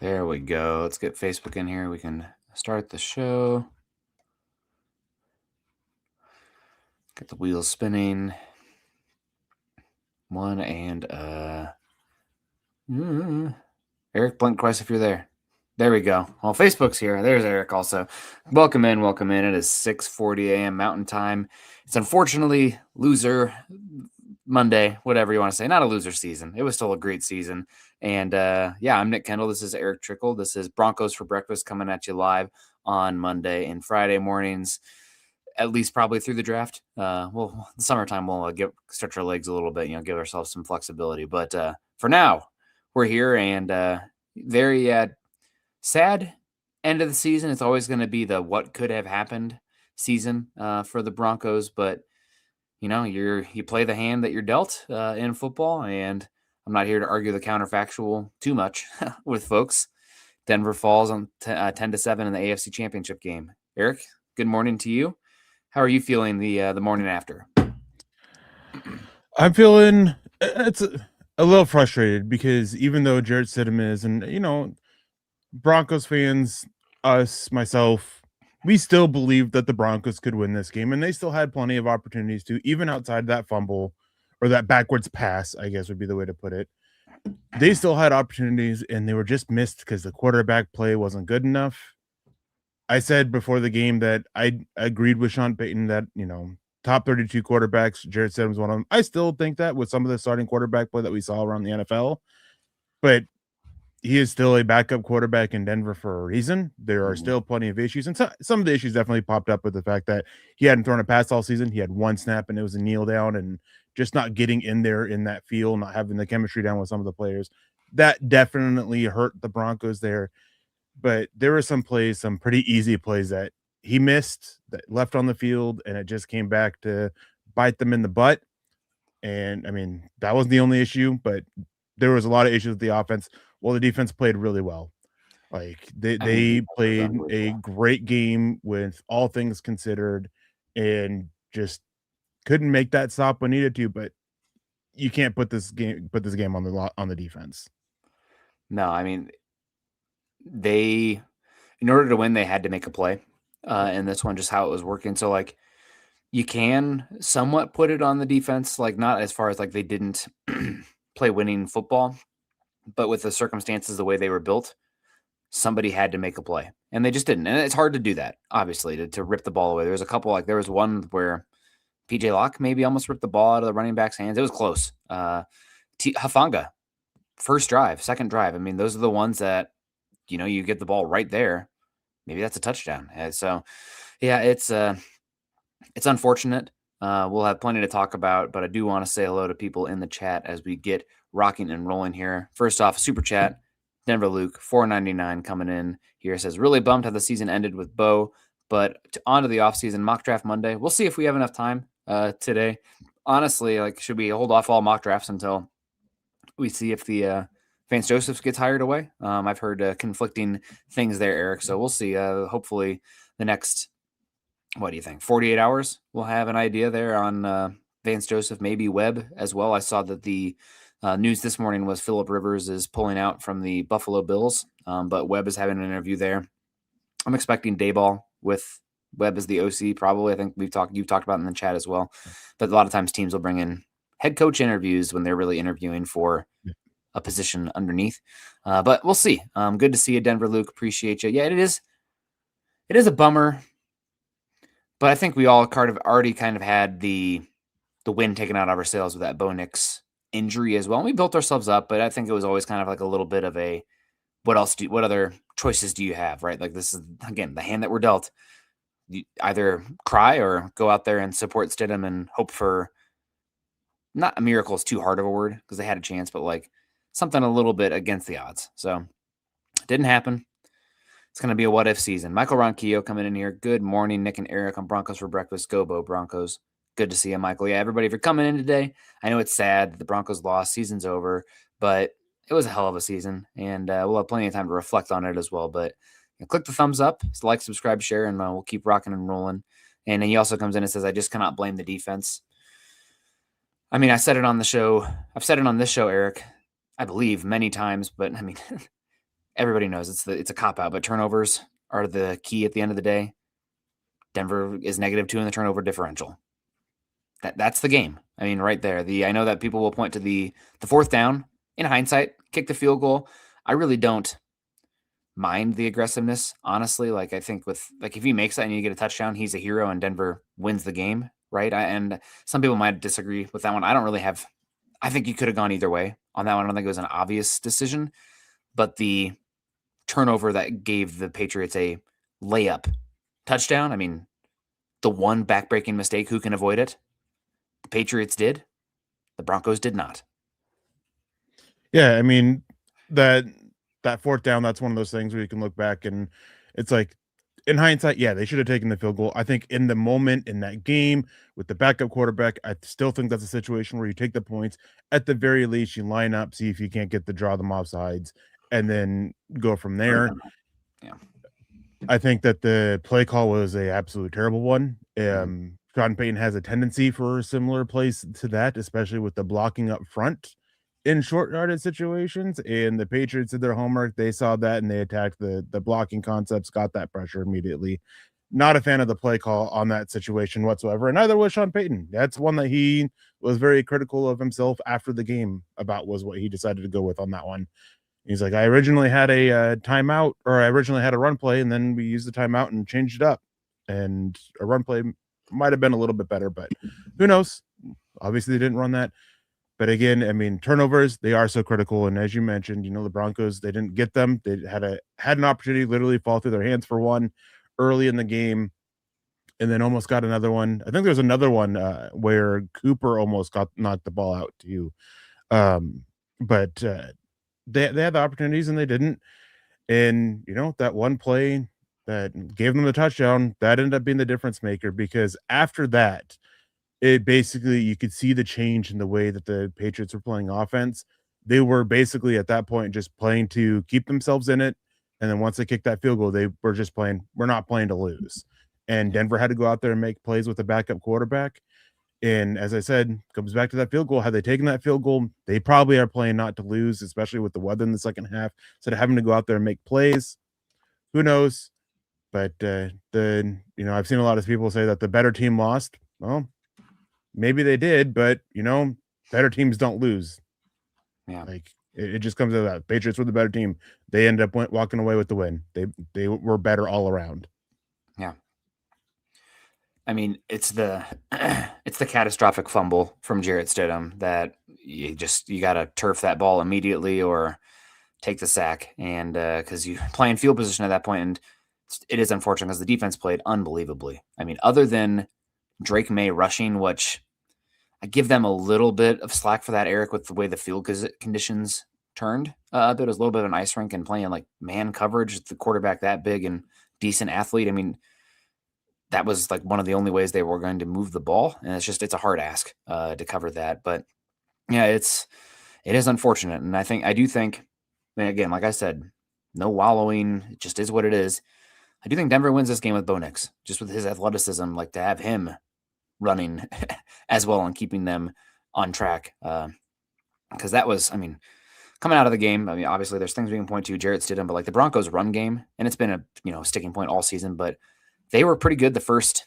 There we go. Let's get Facebook in here. We can start the show. Get the wheels spinning. One and Eric, blink twice if you're there. There we go. Well, Facebook's here. There's Eric also. Welcome in. It is 6:40 a.m. Mountain Time. It's unfortunately loser Monday, whatever you want to say. Not a loser season. It was still a great season. And I'm Nick Kendall. This is Eric Trickle. This is Broncos for Breakfast coming at you live on Monday and Friday mornings, at least probably through the draft. The summertime we'll stretch our legs a little bit, give ourselves some flexibility. But for now, we're here and very sad end of the season. It's always going to be the what could have happened season for the Broncos, but you play the hand that you're dealt in football, and I'm not here to argue the counterfactual too much with folks. Denver falls on 10-7 in the AFC Championship game. Eric, good morning to you. How are you feeling the morning after? I'm feeling it's a little frustrated because even though Jarrett Stidham is, and Broncos fans, myself, we still believe that the Broncos could win this game, and they still had plenty of opportunities to, even outside that fumble or that backwards pass, I guess would be the way to put it. They still had opportunities, and they were just missed because the quarterback play wasn't good enough. I said before the game that I agreed with Sean Payton that, top 32 quarterbacks, Jarrett Stidham's one of them. I still think that with some of the starting quarterback play that we saw around the NFL, but he is still a backup quarterback in Denver for a reason. There are still plenty of issues, and some of the issues definitely popped up with the fact that he hadn't thrown a pass all season. He had one snap, and it was a kneel down, and just not getting in there in that feel, not having the chemistry down with some of the players. That definitely hurt the Broncos there. But there were some plays, some pretty easy plays that he missed, that left on the field, and it just came back to bite them in the butt. And, I mean, that wasn't the only issue, but there was a lot of issues with the offense. Well, the defense played really well. Like, they played a great game with all things considered and just couldn't make that stop when needed to, but you can't put this game on the defense. No, I mean, in order to win, they had to make a play. And this one, just how it was working. So, like, you can somewhat put it on the defense, like, not as far as, like, they didn't play winning football, but with the circumstances, the way they were built, somebody had to make a play. And they just didn't. And it's hard to do that, obviously, to rip the ball away. There was a couple, there was one where PJ Locke maybe almost ripped the ball out of the running back's hands. It was close. Hufanga, first drive, second drive. I mean, those are the ones that, you get the ball right there. Maybe that's a touchdown. And so, yeah, it's unfortunate. We'll have plenty to talk about, but I do want to say hello to people in the chat as we get rocking and rolling here. First off, super chat, Denver Luke, $4.99 coming in here. Says, really bummed how the season ended with Bo, but on to the offseason mock draft Monday. We'll see if we have enough time today. Honestly, should we hold off all mock drafts until we see if the Vance Joseph gets hired away? I've heard conflicting things there, Eric. So we'll see. Hopefully the next, what do you think, 48 hours, we'll have an idea there on Vance Joseph, maybe Webb as well. I saw that the news this morning was Phillip Rivers is pulling out from the Buffalo Bills, but Webb is having an interview there. I'm expecting Dayball with Webb as the OC, probably. I think you've talked about it in the chat as well. But a lot of times teams will bring in head coach interviews when they're really interviewing for a position underneath. But we'll see. Good to see you, Denver Luke. Appreciate you. Yeah, it is a bummer. But I think we all already kind of had the wind taken out of our sails with that Bo Nix injury as well. And we built ourselves up, but I think it was always kind of like a little bit of a, what other choices do you have, right? Like, this is, again, the hand that we're dealt. You either cry or go out there and support Stidham and hope for, not a miracle is too hard of a word because they had a chance, but something a little bit against the odds. So it didn't happen. It's going to be a what-if season. Michael Ronquillo coming in here. Good morning, Nick and Eric on Broncos for Breakfast. Go, Bo Broncos. Good to see you, Michael. Yeah, everybody, if you're coming in today, I know it's sad. The Broncos lost. Season's over. But it was a hell of a season, and we'll have plenty of time to reflect on it as well. But click the thumbs up, like, subscribe, share, and we'll keep rocking and rolling. And then he also comes in and says, I just cannot blame the defense. I mean, I said it on the show. I've said it on this show, Eric, I believe, many times. But, I mean, everybody knows it's a cop out, but turnovers are the key at the end of the day. Denver is -2 in the turnover differential. That's the game. I mean, right there. I know that people will point to the fourth down. In hindsight, kick the field goal. I really don't mind the aggressiveness, honestly. Like, I think if he makes that and you get a touchdown, he's a hero and Denver wins the game, right? And some people might disagree with that one. I think you could have gone either way on that one. I don't think it was an obvious decision, but the turnover that gave the Patriots a layup touchdown, I mean, the one backbreaking mistake, who can avoid it? The Patriots did. The Broncos did not. Yeah, I mean, that fourth down, that's one of those things where you can look back and it's like, in hindsight, yeah, they should have taken the field goal. I think in the moment in that game with the backup quarterback, I still think that's a situation where you take the points. At the very least, you line up, see if you can't get draw them off sides, and then go from there. Yeah. I think that the play call was a absolute terrible one. Sean Payton has a tendency for a similar plays to that, especially with the blocking up front in short yardage situations. And the Patriots did their homework. They saw that and they attacked the blocking concepts, got that pressure immediately. Not a fan of the play call on that situation whatsoever. And neither was Sean Payton. That's one that he was very critical of himself after the game about, was what he decided to go with on that one. He's like, I originally had a timeout, or I originally had a run play, and then we used the timeout and changed it up. And a run play might have been a little bit better, but who knows? Obviously, they didn't run that. But again, I mean, turnovers, they are so critical. And as you mentioned, the Broncos, they didn't get them. They had an opportunity, literally fall through their hands for one early in the game, and then almost got another one. I think there's another one where Cooper almost knocked the ball out to you. But they had the opportunities and they didn't. And that one play that gave them the touchdown, that ended up being the difference maker, because after that, it basically, you could see the change in the way that the Patriots were playing offense. They were basically at that point just playing to keep themselves in it. And then once they kicked that field goal, they were just playing, we're not playing to lose. And Denver had to go out there and make plays with a backup quarterback. And as I said, comes back to that field goal. Had they taken that field goal, they probably are playing not to lose, especially with the weather in the second half. Instead of having to go out there and make plays, who knows? But I've seen a lot of people say that the better team lost. Well, maybe they did, but better teams don't lose. Yeah, like it just comes to that. Patriots were the better team. They ended up walking away with the win. They were better all around. Yeah. I mean, it's the catastrophic fumble from Jarrett Stidham that you got to turf that ball immediately or take the sack, and because you play in field position at that point, and it is unfortunate because the defense played unbelievably. I mean, other than Drake May rushing, which I give them a little bit of slack for that, Eric, with the way the field conditions turned. It was a little bit of an ice rink and playing like man coverage, the quarterback that big and decent athlete. I mean, that was like one of the only ways they were going to move the ball. And it's a hard ask to cover that. But yeah, it is unfortunate. And I do think, again, like I said, no wallowing. It just is what it is. I do think Denver wins this game with Bo Nix, just with his athleticism, like to have him running as well and keeping them on track. Because that was, I mean, coming out of the game, I mean, obviously there's things we can point to, Jarrett Stidham, but like the Broncos run game, and it's been a sticking point all season, but they were pretty good the first,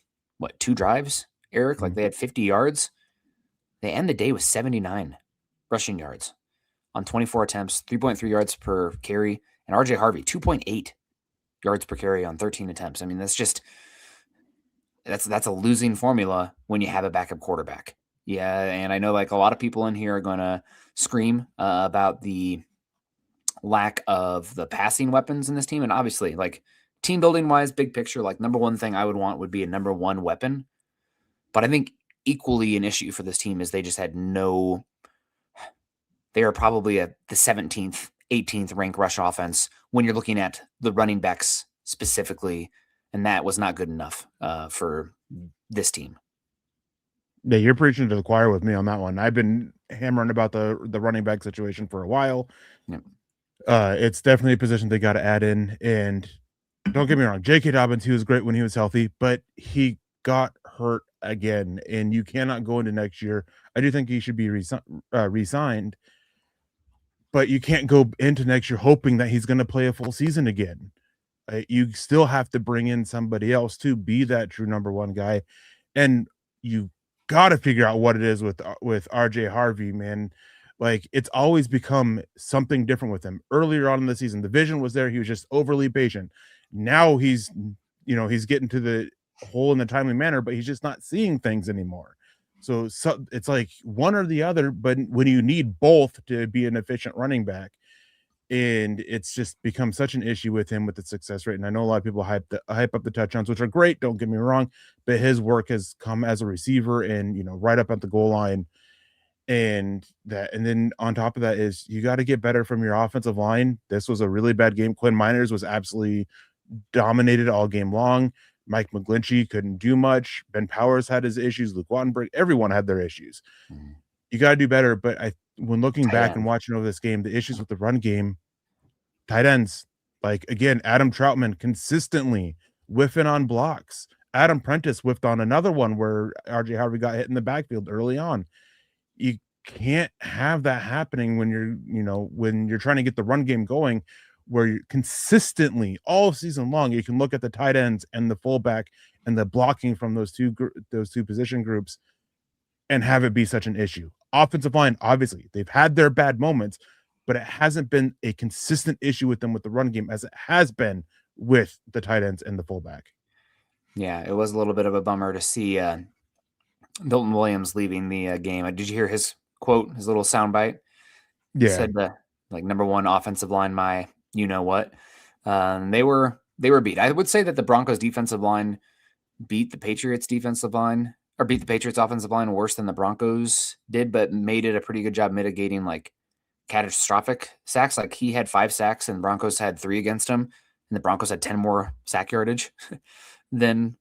2 drives, Eric? Like they had 50 yards. They end the day with 79 rushing yards on 24 attempts, 3.3 yards per carry, and RJ Harvey, 2.8 yards per carry on 13 attempts. I mean, that's a losing formula when you have a backup quarterback. Yeah, and I know like a lot of people in here are going to scream about the lack of the passing weapons in this team, and obviously, like team building wise, big picture, like number one thing I would want would be a number one weapon. But I think equally an issue for this team is they just had no. They are probably the 17th, 18th ranked rush offense when you're looking at the running backs specifically, and that was not good enough for this team. Yeah, you're preaching to the choir with me on that one. I've been hammering about the running back situation for a while. Yep. It's definitely a position they got to add in. And don't get me wrong, J.K. Dobbins, he was great when he was healthy, but he got hurt again, and you cannot go into next year. I do think he should be re-signed, but you can't go into next year hoping that he's going to play a full season again. You still have to bring in somebody else to be that true number one guy, and you got to figure out what it is with RJ Harvey, man. Like, it's always become something different with him. Earlier on in the season, the vision was there; he was just overly patient. Now he's getting to the hole in the timely manner, but he's just not seeing things anymore. So it's like one or the other, but when you need both to be an efficient running back, and it's just become such an issue with him with the success rate. And I know a lot of people hype up the touchdowns, which are great. Don't get me wrong, but his work has come as a receiver and right up at the goal line. And then on top of that is you got to get better from your offensive line. This was a really bad game. Quinn Miners was absolutely dominated all game long. Mike McGlinchey couldn't do much. Ben Powers had his issues. Luke Wattenberg, everyone had their issues. You got to do better. But when looking back and watching over this game, the issues with the run game, tight ends, like again, Adam Troutman consistently whiffing on blocks. Adam Prentice whiffed on another one where RJ Harvey got hit in the backfield early on. You can't have that happening when you're trying to get the run game going, where you're consistently all season long. You can look at the tight ends and the fullback and the blocking from those two position groups and have it be such an issue. Offensive line, obviously, they've had their bad moments, but it hasn't been a consistent issue with them with the run game as it has been with the tight ends and the fullback. Yeah, it was a little bit of a bummer to see Milton Williams leaving the game. Did you hear his quote, his little soundbite? Yeah. He said like number one offensive line, my you-know-what. They were beat. I would say that the Broncos defensive line beat the Patriots defensive line, or beat the Patriots offensive line worse than the Broncos did, but made it a pretty good job mitigating like catastrophic sacks. Like he had 5 sacks and Broncos had 3 against him, and the Broncos had 10 more sack yardage than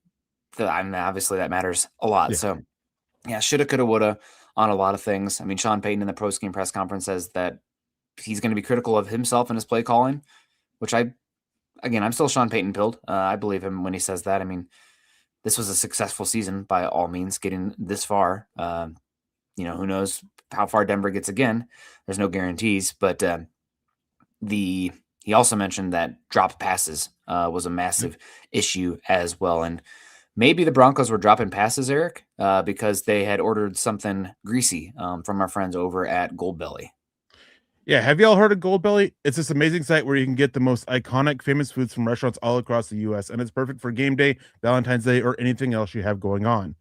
obviously that matters a lot. Yeah. So yeah, shoulda, coulda, woulda on a lot of things. I mean, Sean Payton in the post-game press conference says that he's going to be critical of himself and his play calling, which I'm still Sean Payton pilled. I believe him when he says that. I mean, this was a successful season by all means, getting this far. Who knows how far Denver gets again. There's no guarantees, but he also mentioned that dropped passes was a massive issue as well. And maybe the Broncos were dropping passes, Eric, because they had ordered something greasy from our friends over at Goldbelly. Yeah, have y'all heard of Goldbelly? It's this amazing site where you can get the most iconic, famous foods from restaurants all across the U.S., and it's perfect for game day, Valentine's Day, or anything else you have going on.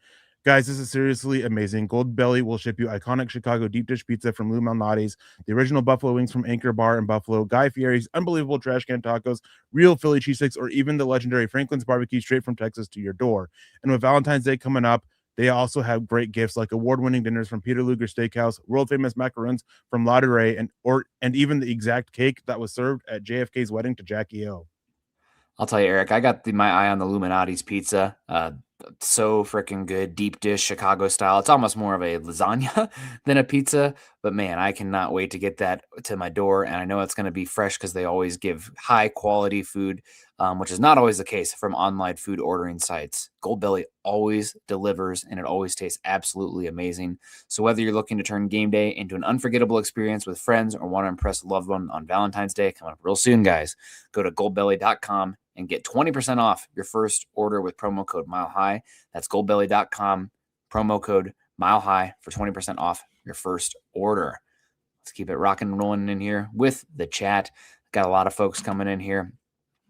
Guys, this is seriously amazing. Goldbelly will ship you iconic Chicago deep dish pizza from Lou Malnati's, the original buffalo wings from Anchor Bar in Buffalo, Guy Fieri's unbelievable trash can tacos, real Philly cheesesteaks, or even the legendary Franklin's barbecue straight from Texas to your door. And with Valentine's Day coming up, they also have great gifts like award-winning dinners from Peter Luger Steakhouse, world-famous macaroons from La Durée, and even the exact cake that was served at JFK's wedding to Jackie O. I'll tell you, Eric, I got my eye on the Illuminati's pizza. So freaking good, deep dish, Chicago style. It's almost more of a lasagna than a pizza, but man, I cannot wait to get that to my door. And I know it's going to be fresh because they always give high quality food, which is not always the case from online food ordering sites. Goldbelly always delivers, and it always tastes absolutely amazing. So whether you're looking to turn game day into an unforgettable experience with friends or want to impress a loved one on Valentine's Day, coming up real soon, guys, go to goldbelly.com and get 20% off your first order with promo code MileHigh. That's goldbelly.com, promo code MileHigh for 20% off your first order. Let's keep it rocking and rolling in here with the chat. Got a lot of folks coming in here.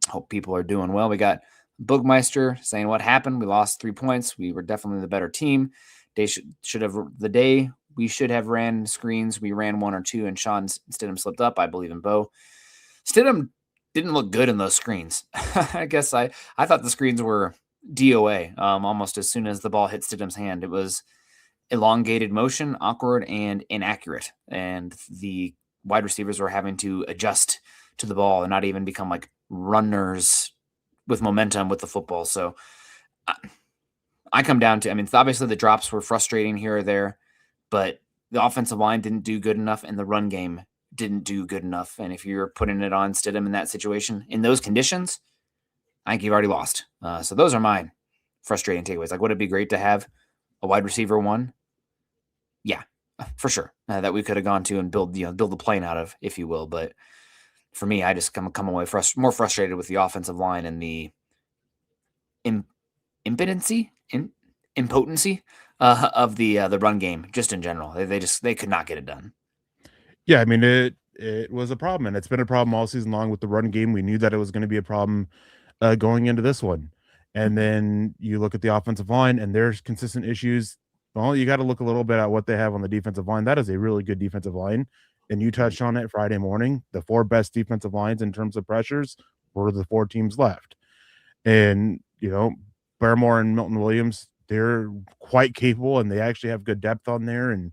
Hope people are doing well. We got Boogmeister saying what happened. We lost 3 points. We were definitely the better team. We should have ran screens. We ran 1 or 2, and Sean Stidham slipped up. I believe in Bo. Stidham didn't look good in those screens. I guess I thought the screens were DOA almost as soon as the ball hit Stidham's hand. It was elongated motion, awkward, and inaccurate. And the wide receivers were having to adjust to the ball and not even become like runners with momentum with the football. So I come down to, obviously the drops were frustrating here or there, but the offensive line didn't do good enough and the run game didn't do good enough. And if you're putting it on Stidham in that situation, in those conditions, I think you've already lost. So those are my frustrating takeaways. Like, would it be great to have a wide receiver 1? Yeah, for sure, that we could have gone to and build the plane out of, if you will. But for me, I just come away more frustrated with the offensive line and the impotency of the run game just in general. They could not get it done. Yeah, I mean it was a problem, and it's been a problem all season long with the run game. We knew that it was going to be a problem going into this one, and then you look at the offensive line, and there's consistent issues. Well, you got to look a little bit at what they have on the defensive line. That is a really good defensive line, and you touched on it Friday morning. The four best defensive lines in terms of pressures were the four teams left, and Barrymore and Milton Williams, they're quite capable, and they actually have good depth on there, and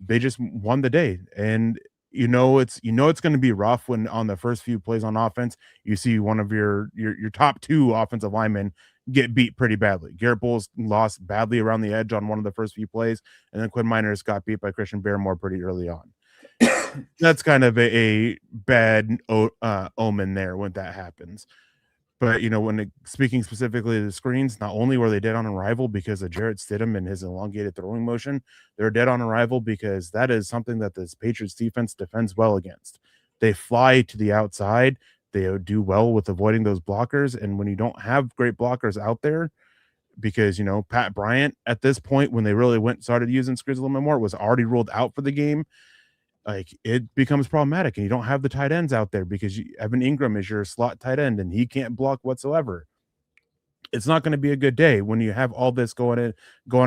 they just won the day. And it's going to be rough when on the first few plays on offense, you see one of your top two offensive linemen get beat pretty badly. Garrett Bowles lost badly around the edge on one of the first few plays, and then Quinn Miners got beat by Christian Barrymore pretty early on. That's kind of a bad omen there when that happens. But speaking specifically of the screens, not only were they dead on arrival because of Jarrett Stidham and his elongated throwing motion, they're dead on arrival because that is something that this Patriots defense defends well against. They fly to the outside. They do well with avoiding those blockers. And when you don't have great blockers out there, because Pat Bryant at this point, when they really started using screens a little bit more, was already ruled out for the game. Like, it becomes problematic, and you don't have the tight ends out there because Evan Ingram is your slot tight end and he can't block whatsoever. It's not going to be a good day when you have all this going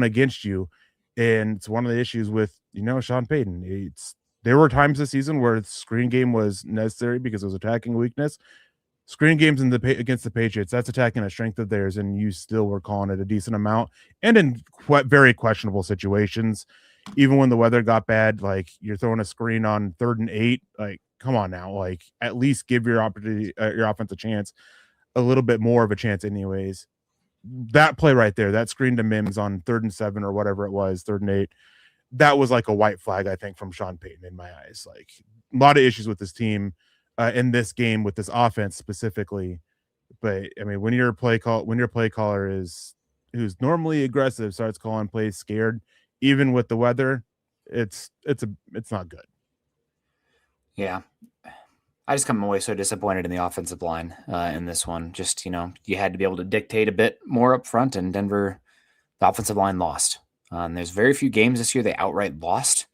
against you. And it's one of the issues with, Sean Payton. There were times this season where the screen game was necessary because it was attacking weakness. Screen games against the Patriots, that's attacking a strength of theirs, and you still were calling it a decent amount, and in very questionable situations. Even when the weather got bad, like, you're throwing a screen on 3rd and 8, like, come on now, like, at least give your offense a chance, a little bit more of a chance anyways. That play right there, that screen to Mims on 3rd and 7 or whatever it was, 3rd and 8, that was like a white flag, I think, from Sean Payton in my eyes. Like, a lot of issues with this team in this game with this offense specifically. But I mean, when your play caller is who's normally aggressive starts calling plays scared, even with the weather, it's not good. Yeah. I just come away so disappointed in the offensive line in this one. Just, you had to be able to dictate a bit more up front, and Denver, the offensive line lost. And there's very few games this year they outright lost.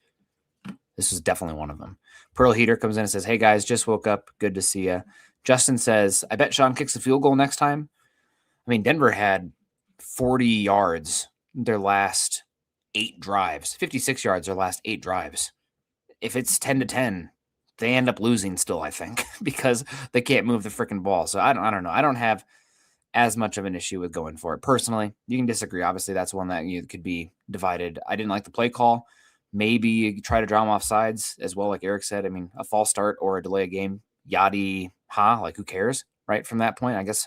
This is definitely one of them. Pearl Heater comes in and says, "Hey guys, just woke up. Good to see you." Justin says, "I bet Sean kicks a field goal next time." I mean, Denver had 40 yards their last 8 drives, 56 yards their last 8 drives. If it's 10-10, they end up losing still, I think, because they can't move the freaking ball. So I don't know. I don't have as much of an issue with going for it. Personally, you can disagree. Obviously, that's one that you could be divided. I didn't like the play call. Maybe you try to draw them off sides as well, like Eric said. I mean, a false start or a delay of game, yadi ha, like, who cares, right? From that point, I guess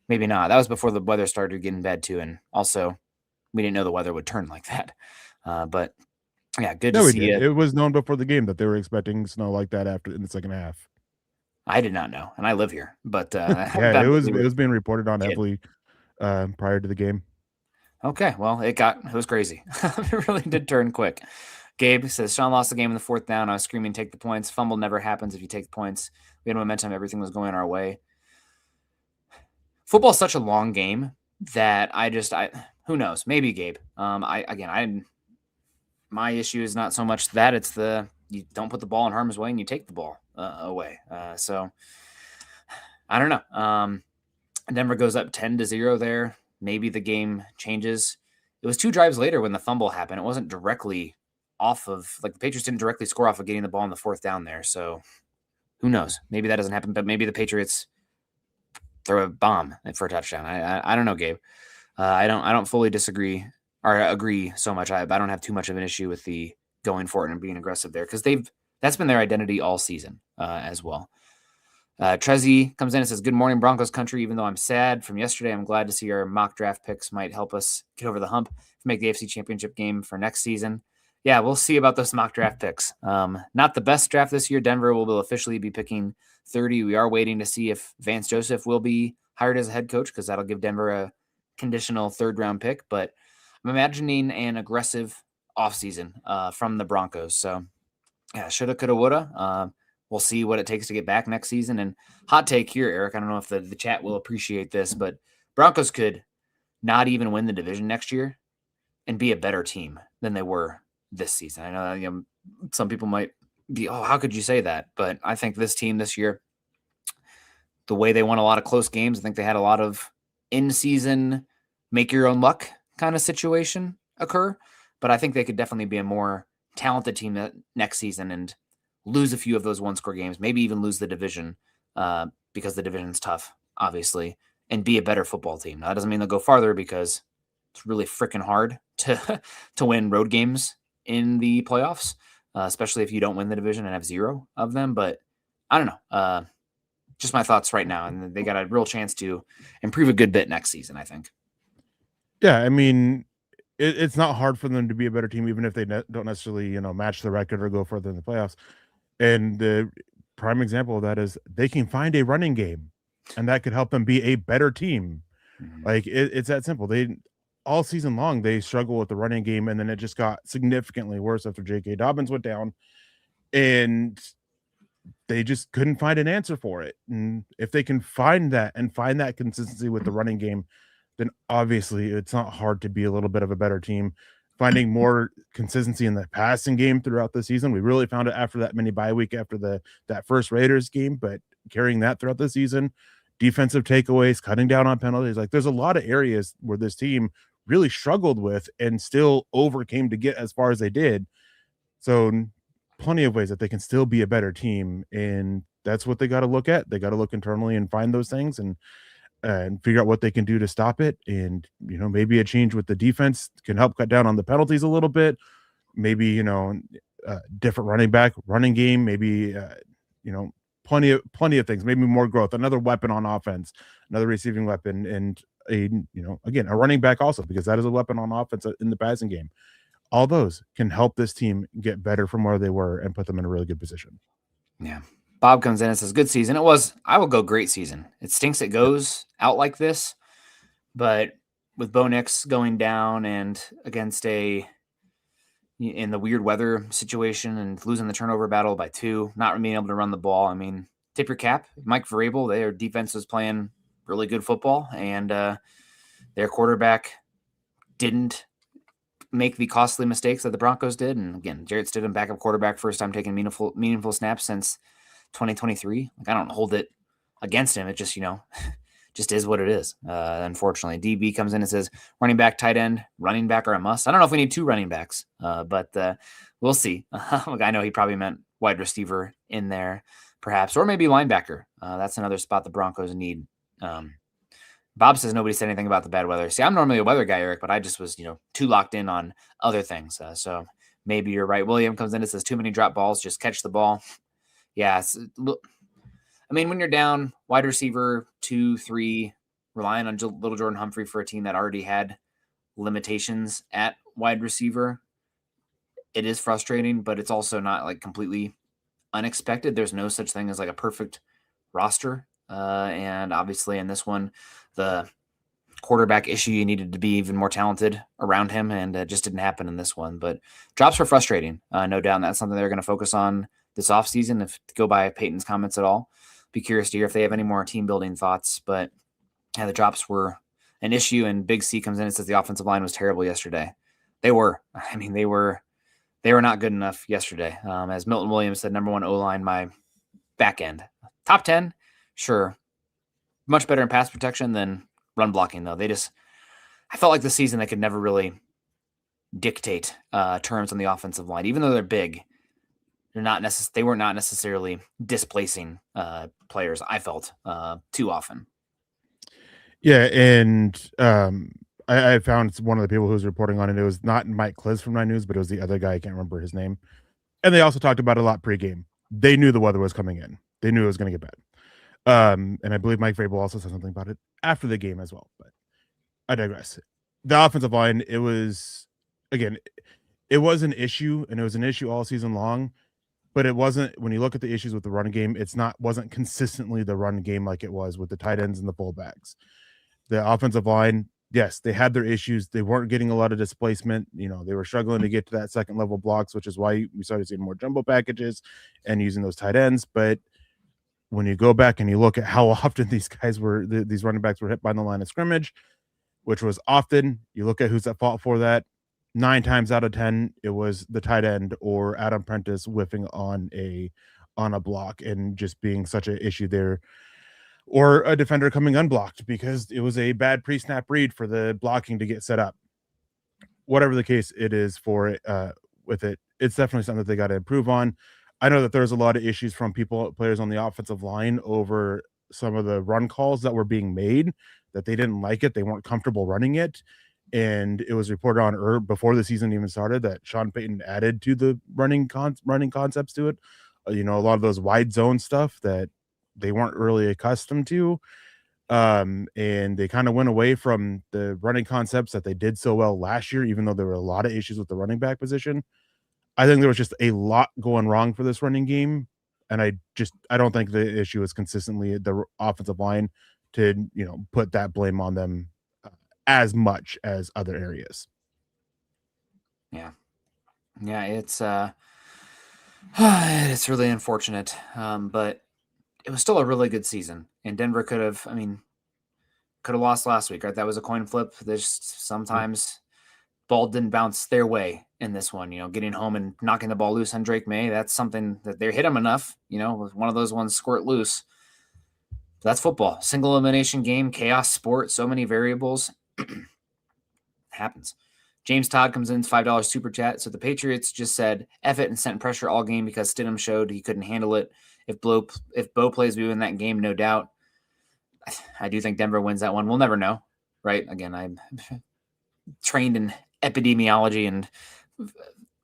maybe not. That was before the weather started getting bad too, and also we didn't know the weather would turn like that. But yeah, good to see you. It was known before the game that they were expecting snow like that in the second half. I did not know, and I live here, but yeah, it was being reported on heavily prior to the game. Okay, well, it was crazy. It really did turn quick. Gabe says, "Sean lost the game in the 4th down. I was screaming, take the points. Fumble never happens if you take the points. We had momentum. Everything was going our way." Football's such a long game that who knows? Maybe, Gabe. My issue is not so much that, it's you don't put the ball in harm's way and you take the ball away. So I don't know. Denver goes up 10-0 there. Maybe the game changes. It was 2 drives later when the fumble happened. It wasn't directly off of, like, the Patriots didn't directly score off of getting the ball in the 4th down there. So who knows? Maybe that doesn't happen, but maybe the Patriots throw a bomb for a touchdown. I don't know, Gabe. I don't fully disagree or agree so much. I don't have too much of an issue with the going for it and being aggressive there, because that's been their identity all season as well. Trezzy comes in and says, "Good morning, Broncos country. Even though I'm sad from yesterday, I'm glad to see our mock draft picks might help us get over the hump to make the AFC Championship game for next season." Yeah, we'll see about those mock draft picks. Not the best draft this year. Denver will officially be picking 30. We are waiting to see if Vance Joseph will be hired as a head coach, because that'll give Denver a conditional 3rd round pick. But I'm imagining an aggressive offseason from the Broncos. So, yeah, shoulda, coulda, woulda. We'll see what it takes to get back next season. And hot take here, Eric, I don't know if the chat will appreciate this, but Broncos could not even win the division next year and be a better team than they were this season. I know, some people might be, oh, how could you say that? But I think this team this year, the way they won a lot of close games, I think they had a lot of in-season make your own luck kind of situation occur. But I think they could definitely be a more talented team next season and lose a few of those one-score games, maybe even lose the division because the division's tough, obviously, and be a better football team. Now, that doesn't mean they'll go farther because it's really freaking hard to win road games in the playoffs, especially if you don't win the division and have 0 of them. But I don't know. Just my thoughts right now. And they got a real chance to improve a good bit next season, I think. Yeah, I mean, it's not hard for them to be a better team, even if they don't necessarily, match the record or go further in the playoffs. And the prime example of that is they can find a running game, and that could help them be a better team. Mhm. Like it's that simple. They all season long they struggle with the running game, and then it just got significantly worse after J.K. Dobbins went down, and they just couldn't find an answer for it. And if they can find that and find that consistency with the running game, then obviously it's not hard to be a little bit of a better team. Finding more consistency in the passing game throughout the season. We really found it after that mini bye week after that first Raiders game, but carrying that throughout the season, defensive takeaways, cutting down on penalties. Like there's a lot of areas where this team really struggled with and still overcame to get as far as they did. So plenty of ways that they can still be a better team. And that's what they got to look at. They got to look internally and find those things and figure out what they can do to stop it. And, maybe a change with the defense can help cut down on the penalties a little bit. Maybe, different running game, maybe, plenty of things, maybe more growth, another weapon on offense, another receiving weapon, and again, a running back also, because that is a weapon on offense in the passing game. All those can help this team get better from where they were and put them in a really good position. Yeah. Bob comes in and says, good season. It was, I will go great season. It stinks it goes out like this, but with Bo Nix going down and against in the weird weather situation and losing the turnover battle by 2, not being able to run the ball. I mean, tip your cap. Mike Vrabel, their defense was playing really good football, and their quarterback didn't make the costly mistakes that the Broncos did. And again, Jarrett Stidham, backup quarterback, first time taking meaningful snaps since 2023. Like, I don't hold it against him. It just, just is what it is. Unfortunately, DB comes in and says, running back, tight end, running back are a must. I don't know if we need 2 running backs, but we'll see. I know he probably meant wide receiver in there, perhaps, or maybe linebacker. That's another spot the Broncos need. Bob says nobody said anything about the bad weather. See, I'm normally a weather guy, Eric, but I just was, too locked in on other things. So maybe you're right. William comes in and says, too many drop balls, just catch the ball. Yeah. I mean, when you're down wide receiver 2, 3, relying on little Jordan Humphrey for a team that already had limitations at wide receiver, it is frustrating, but it's also not like completely unexpected. There's no such thing as like a perfect roster. And obviously in this one, the quarterback issue, you needed to be even more talented around him, and it just didn't happen in this one. But drops were frustrating, no doubt. And that's something they're going to focus on this offseason. If to go by Peyton's comments at all, be curious to hear if they have any more team building thoughts. But yeah, the drops were an issue, and Big C comes in and says the offensive line was terrible yesterday. They were. I mean, they were not good enough yesterday. As Milton Williams said, number 1 O-line, my back end. Top 10, sure. Much better in pass protection than run blocking, though. I felt like this season they could never really dictate terms on the offensive line. Even though they're big, they were not necessarily displacing players, I felt, too often. Yeah, and I found one of the people who was reporting on it. It was not Mike Kliss from 9 News, but it was the other guy. I can't remember his name. And they also talked about it a lot pregame. They knew the weather was coming in. They knew it was going to get bad. And I believe Mike Vrabel also said something about it after the game as well. But I digress. The offensive line, it was an issue, and it was an issue all season long. But it wasn't, when you look at the issues with the run game, wasn't consistently the run game like it was with the tight ends and the fullbacks. The offensive line yes, they had their issues. They weren't getting a lot of displacement. They were struggling to get to that second level blocks, which is why we started seeing more jumbo packages and using those tight ends. But when you go back and you look at how often these running backs were hit by the line of scrimmage, which was often, you look at who's at fault for that. 9 times out of 10, it was the tight end or Adam Prentice whiffing on a block and just being such an issue there, or a defender coming unblocked because it was a bad pre-snap read for the blocking to get set up. Whatever the case it is for it, with it, it's definitely something that they got to improve on. I know that there's a lot of issues from players on the offensive line over some of the run calls that were being made, that they didn't like it. They weren't comfortable running it. And it was reported on before the season even started that Sean Payton added to the running concepts to it. A lot of those wide zone stuff that they weren't really accustomed to. And they kind of went away from the running concepts that they did so well last year, even though there were a lot of issues with the running back position. I think there was just a lot going wrong for this running game. And I don't think the issue is consistently the offensive line to, put that blame on them as much as other areas. Yeah. Yeah, it's really unfortunate. But it was still a really good season. And Denver could have lost last week, right? That was a coin flip. There's sometimes ball didn't bounce their way in this one, getting home and knocking the ball loose on Drake May. That's something that they hit him enough, one of those ones squirt loose. That's football. Single elimination game, chaos sport, so many variables. Happens. James Todd comes in, $5 super chat. So the Patriots just said F it and sent pressure all game because Stidham showed he couldn't handle it. If Bo plays, we win that game, no doubt. I do think Denver wins that one. We'll never know, right? Again, I'm trained in epidemiology and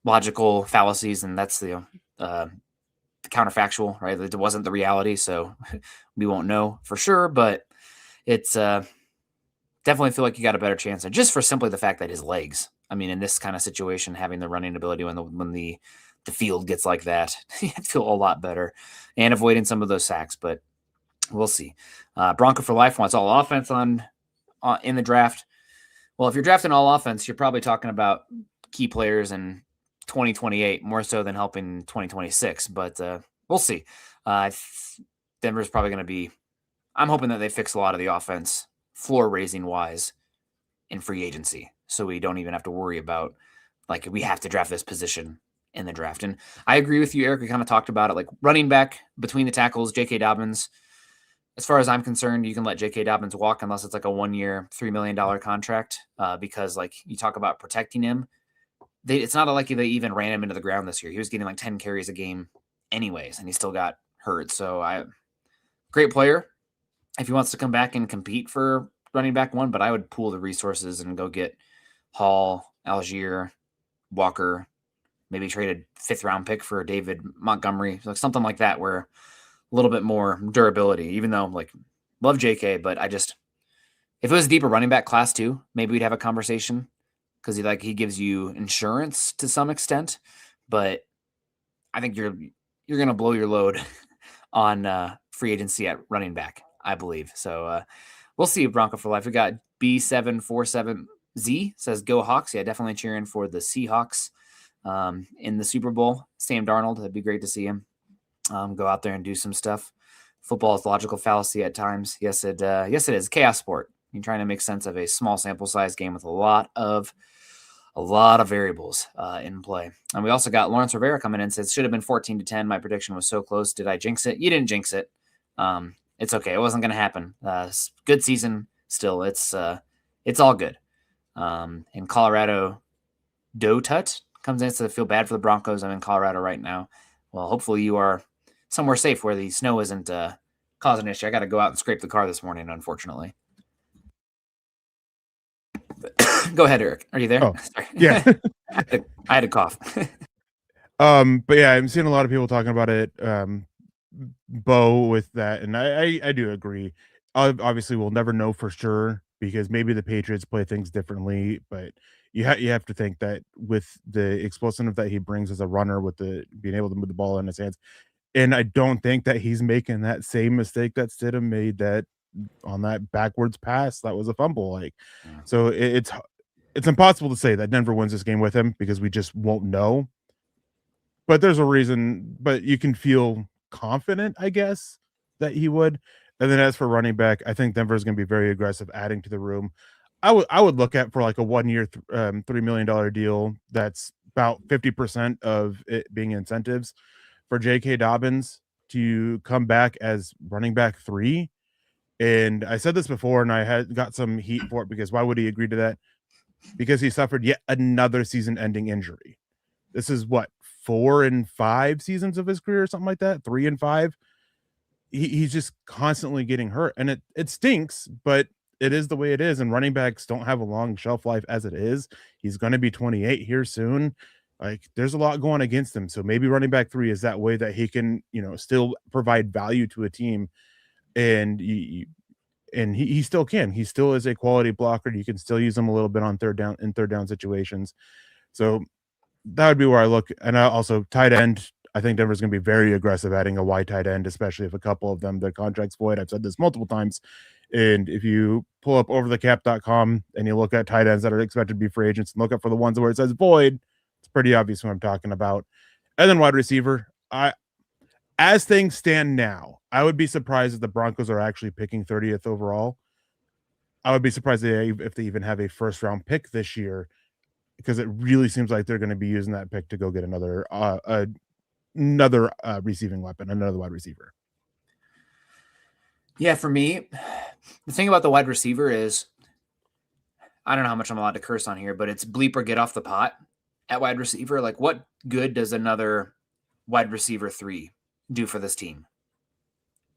logical fallacies, and that's the counterfactual, right? It wasn't the reality, so we won't know for sure, but it's definitely feel like you got a better chance, and just for simply the fact that his legs, I mean, in this kind of situation, having the running ability when the field gets like that, you feel a lot better, and avoiding some of those sacks, but we'll see. Bronco for Life wants all offense in the draft. Well, if you're drafting all offense, you're probably talking about key players in 2028 more so than helping 2026. But we'll see. Denver's probably going to be. I'm hoping that they fix a lot of the offense, floor raising wise, in free agency, so we don't even have to worry about we have to draft this position in the draft. And I agree with you, Eric. We kind of talked about it, like running back between the tackles, J.K. Dobbins. As far as I'm concerned, you can let J.K. Dobbins walk unless it's like a 1-year, $3 million contract, because you talk about protecting him. It's not like they even ran him into the ground this year. He was getting 10 carries a game anyways, and he still got hurt. So great player if he wants to come back and compete for running back one, but I would pool the resources and go get Hall, Algier, Walker, maybe trade a 5th-round pick for David Montgomery, something like that where – a little bit more durability, even though love JK, but if it was a deeper running back class too, maybe we'd have a conversation because he gives you insurance to some extent, but I think you're going to blow your load on free agency at running back, I believe. So we'll see. Bronco for Life. We got B747Z says go Hawks. Yeah, definitely cheering for the Seahawks in the Super Bowl. Sam Darnold, that'd be great to see him. Go out there and do some stuff. Football is logical fallacy at times. Yes, it is. Chaos sport. You're trying to make sense of a small sample size game with a lot of variables in play. And we also got Lawrence Rivera coming in and says, should have been 14-10. My prediction was so close. Did I jinx it? You didn't jinx it. It's okay. It wasn't going to happen. Good season still. It's all good. In Colorado, Dotut comes in, so I feel bad for the Broncos. I'm in Colorado right now. Well, hopefully you are somewhere safe where the snow isn't causing an issue. I got to go out and scrape the car this morning, unfortunately. Go ahead, Eric. Are you there? Oh, yeah. I had a cough. But yeah, I'm seeing a lot of people talking about it. Bo with that, and I do agree. Obviously, we'll never know for sure because maybe the Patriots play things differently, but you have to think that with the explosiveness that he brings as a runner, with the being able to move the ball in his hands, and I don't think that he's making that same mistake that Stidham made that on that backwards pass, that was a fumble. Like, Yeah. so it's impossible to say that Denver wins this game with him because we just won't know. But there's a reason. But you can feel confident, I guess, that he would. And then as for running back, I think Denver is going to be very aggressive adding to the room. I would look at for like a 1 year, $3 million deal. That's about 50% of it being incentives for J.K. Dobbins to come back as running back 3. And I said this before, and I had got some heat for it because why would he agree to that? Because he suffered yet another season-ending injury. This is what, 4 and 5 seasons of his career, or something like that, 3 and 5. He's just constantly getting hurt, and it stinks, but it is the way it is. And running backs don't have a long shelf life as it is. He's going to be 28 here soon. Like, there's a lot going against him. So maybe running back 3 is that way that he can, still provide value to a team. And he still can. He still is a quality blocker. You can still use him a little bit on third down situations. So that would be where I look. And also tight end. I think Denver's going to be very aggressive adding a wide tight end, especially if a couple of them, their contract's void. I've said this multiple times. And if you pull up overthecap.com and you look at tight ends that are expected to be free agents and look up for the ones where it says void, it's pretty obvious what I'm talking about. And then wide receiver, as things stand now, I would be surprised if the Broncos are actually picking 30th overall. I would be surprised if they even have a first round pick this year, because it really seems like they're going to be using that pick to go get another receiving weapon, another wide receiver. Yeah, for me, the thing about the wide receiver is, I don't know how much I'm allowed to curse on here, but it's bleep or get off the pot at wide receiver. Like, what good does another wide receiver 3 do for this team?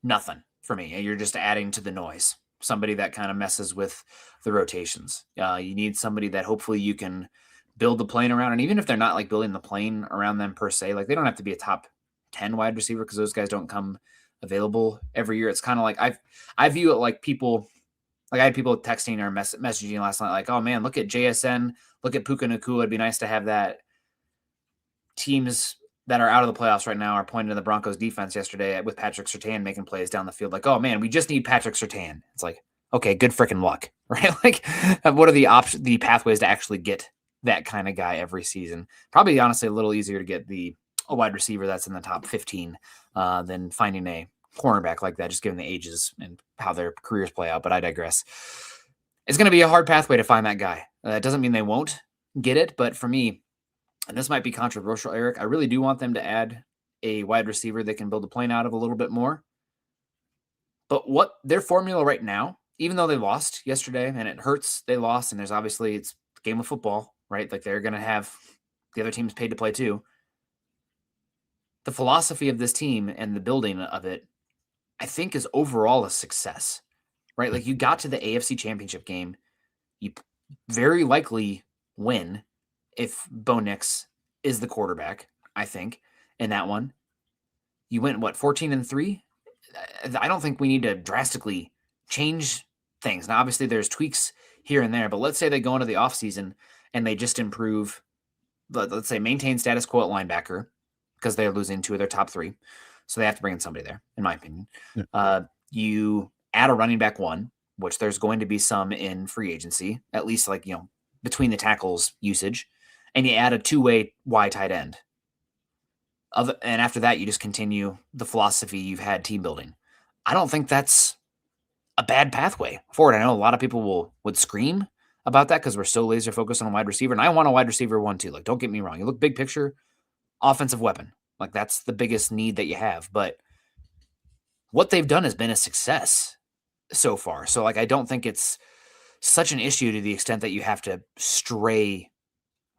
Nothing for me. And you're just adding to the noise. Somebody that kind of messes with the rotations. You need somebody that hopefully you can build the plane around. And even if they're not like building the plane around them per se, like they don't have to be a top 10 wide receiver because those guys don't come available every year. It's kind of like I view it like people, like I had people texting or messaging last night, like, oh man, look at JSN, look at Puka Nacua. It'd be nice to have that. Teams that are out of the playoffs right now are pointing to the Broncos defense yesterday with Patrick Surtain making plays down the field. Like, oh man, we just need Patrick Surtain. It's like, okay, good freaking luck, right? Like, what are the pathways to actually get that kind of guy every season? Probably, honestly, a little easier to get a wide receiver that's in the top 15 than finding a cornerback like that, just given the ages and how their careers play out. But I digress. It's going to be a hard pathway to find that guy. That doesn't mean they won't get it, but for me, and this might be controversial, Eric, I really do want them to add a wide receiver they can build a plane out of a little bit more. But what their formula right now, even though they lost yesterday and it hurts, they lost, and there's obviously, it's a game of football, right? Like they're going to have the other teams paid to play too. The philosophy of this team and the building of it, I think, is overall a success, right? Like you got to the AFC Championship game, you very likely win if Bo Nix is the quarterback, I think, in that one. You went, 14-3? I don't think we need to drastically change things. Now, obviously, there's tweaks here and there, but let's say they go into the offseason and they just improve, let's say maintain status quo at linebacker because they're losing 2 of their top 3. So they have to bring in somebody there, in my opinion. Yeah. You add a running back 1, which there's going to be some in free agency, at least like, between the tackles usage. And you add a 2-way wide tight end. And after that, you just continue the philosophy you've had team building. I don't think that's a bad pathway forward. I know a lot of people would scream about that because we're so laser focused on a wide receiver. And I want a wide receiver 1 too. Like, don't get me wrong. You look big picture, offensive weapon. Like, that's the biggest need that you have. But what they've done has been a success so far. So, like, I don't think it's such an issue to the extent that you have to stray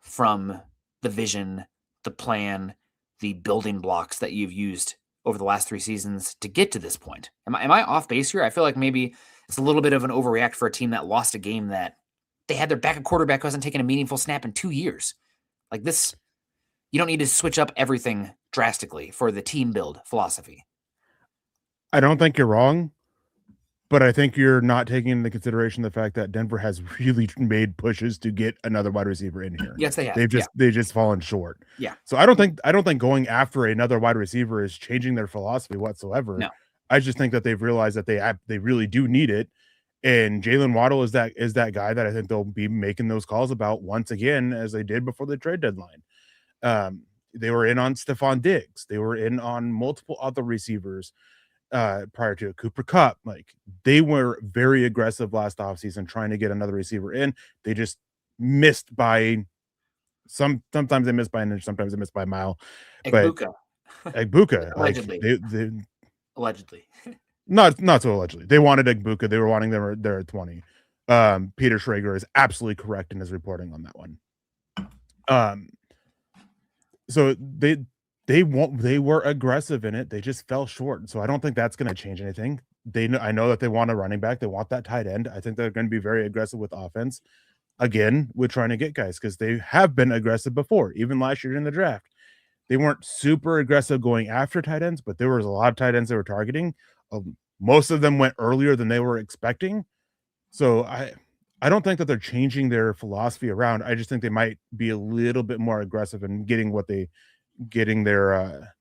from the vision, the plan, the building blocks that you've used over the last 3 seasons to get to this point. Am I off base here? I feel like maybe it's a little bit of an overreact for a team that lost a game that they had their backup quarterback who hasn't taken a meaningful snap in 2 years. Like this, you don't need to switch up everything drastically for the team build philosophy. I don't think you're wrong, but I think you're not taking into consideration the fact that Denver has really made pushes to get another wide receiver in here. Yes, they have. They've just fallen short. Yeah. So I don't think going after another wide receiver is changing their philosophy whatsoever. No. I just think that they've realized that they really do need it. And Jalen Waddle is that guy that I think they'll be making those calls about once again, as they did before the trade deadline. They were in on Stephon Diggs. They were in on multiple other receivers prior to Cooper Kupp. Like, they were very aggressive last offseason trying to get another receiver in. They just missed by sometimes they missed by an inch, sometimes they missed by a mile. But Egbuka, like Allegedly. they Allegedly. not so allegedly. They wanted Egbuka. They were wanting them there at 20. Peter Schrager is absolutely correct in his reporting on that one. So they were aggressive in it. They just fell short. So I don't think that's going to change anything. I know that they want a running back. They want that tight end. I think they're going to be very aggressive with offense. Again, with trying to get guys, because they have been aggressive before, even last year in the draft. They weren't super aggressive going after tight ends, but there was a lot of tight ends they were targeting. Most of them went earlier than they were expecting. So I don't think that they're changing their philosophy around. I just think they might be a little bit more aggressive in getting their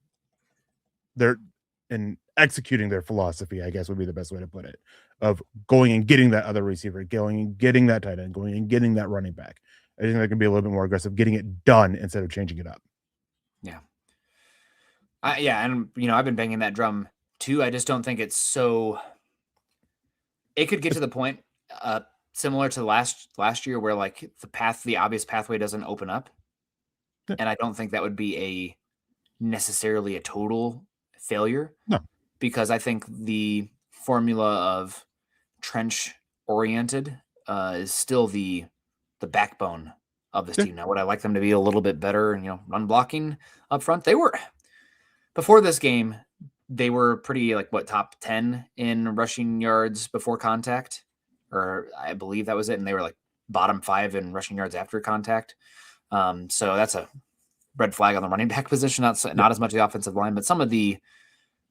and executing their philosophy, I guess would be the best way to put it, of going and getting that other receiver, going and getting that tight end, going and getting that running back. I think they're going to be a little bit more aggressive, getting it done instead of changing it up. Yeah. Yeah. And, I've been banging that drum too. I just don't think it's so. It could get to the point similar to last year where like the obvious pathway doesn't open up. And I don't think that would be necessarily a total failure. No. Because I think the formula of trench oriented is still the backbone of this team. Now, would I like them to be a little bit better, run blocking up front? They were, before this game, they were pretty top 10 in rushing yards before contact, or I believe that was it. And they were like bottom 5 in rushing yards after contact. So that's a red flag on the running back position. Not as much the offensive line, but some of the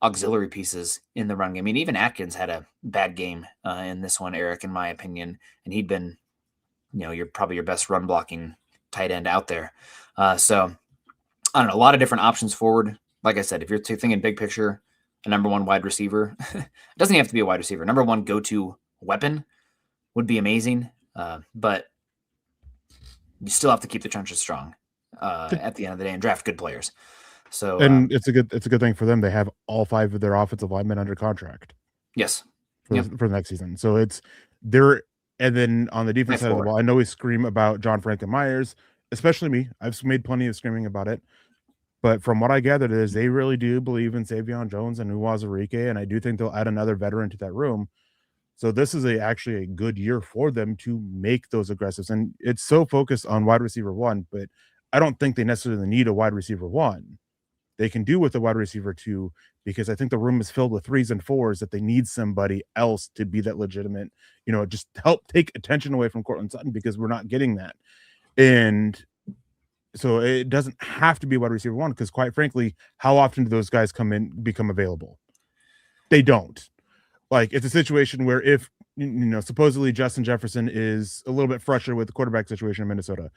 auxiliary pieces in the run game. I mean, even Atkins had a bad game in this one, Eric, in my opinion, and he'd been, you're probably your best run blocking tight end out there. So I don't know, a lot of different options forward. Like I said, if you're thinking big picture, a number one wide receiver, it doesn't have to be a wide receiver. Number one go-to weapon would be amazing, but you still have to keep the trenches strong at the end of the day and draft good players. So, and it's a good thing for them. They have all 5 of their offensive linemen under contract. Yes, for the next season. So it's there. And then on the defense side of the ball, I know we scream about John Franklin Myers, especially me. I've made plenty of screaming about it, but from what I gathered is they really do believe in Savion Jones and Uwazurike, and I do think they'll add another veteran to that room. So this is actually a good year for them to make those aggressives, and it's so focused on wide receiver 1, but I don't think they necessarily need a wide receiver 1. They can do with the wide receiver 2, because I think the room is filled with 3s and 4s that they need somebody else to be that legitimate, just help take attention away from Cortland Sutton, because we're not getting that. And so it doesn't have to be wide receiver 1, because quite frankly, how often do those guys become available? They don't. Like, it's a situation where if, supposedly Justin Jefferson is a little bit frustrated with the quarterback situation in Minnesota,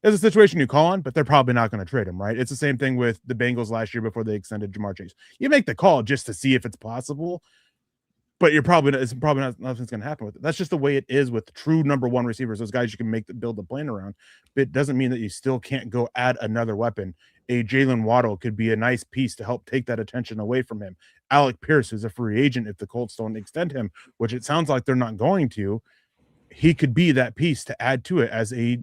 there's a situation you call on, but they're probably not going to trade him, right? It's the same thing with the Bengals last year before they extended Jamar Chase. You make the call just to see if it's possible, but it's probably not nothing's going to happen with it. That's just the way it is with true number 1 receivers. Those guys you can build the plan around, but it doesn't mean that you still can't go add another weapon. A Jalen Waddle could be a nice piece to help take that attention away from him. Alec Pierce, who's a free agent, if the Colts don't extend him, which it sounds like they're not going to, he could be that piece to add to it as a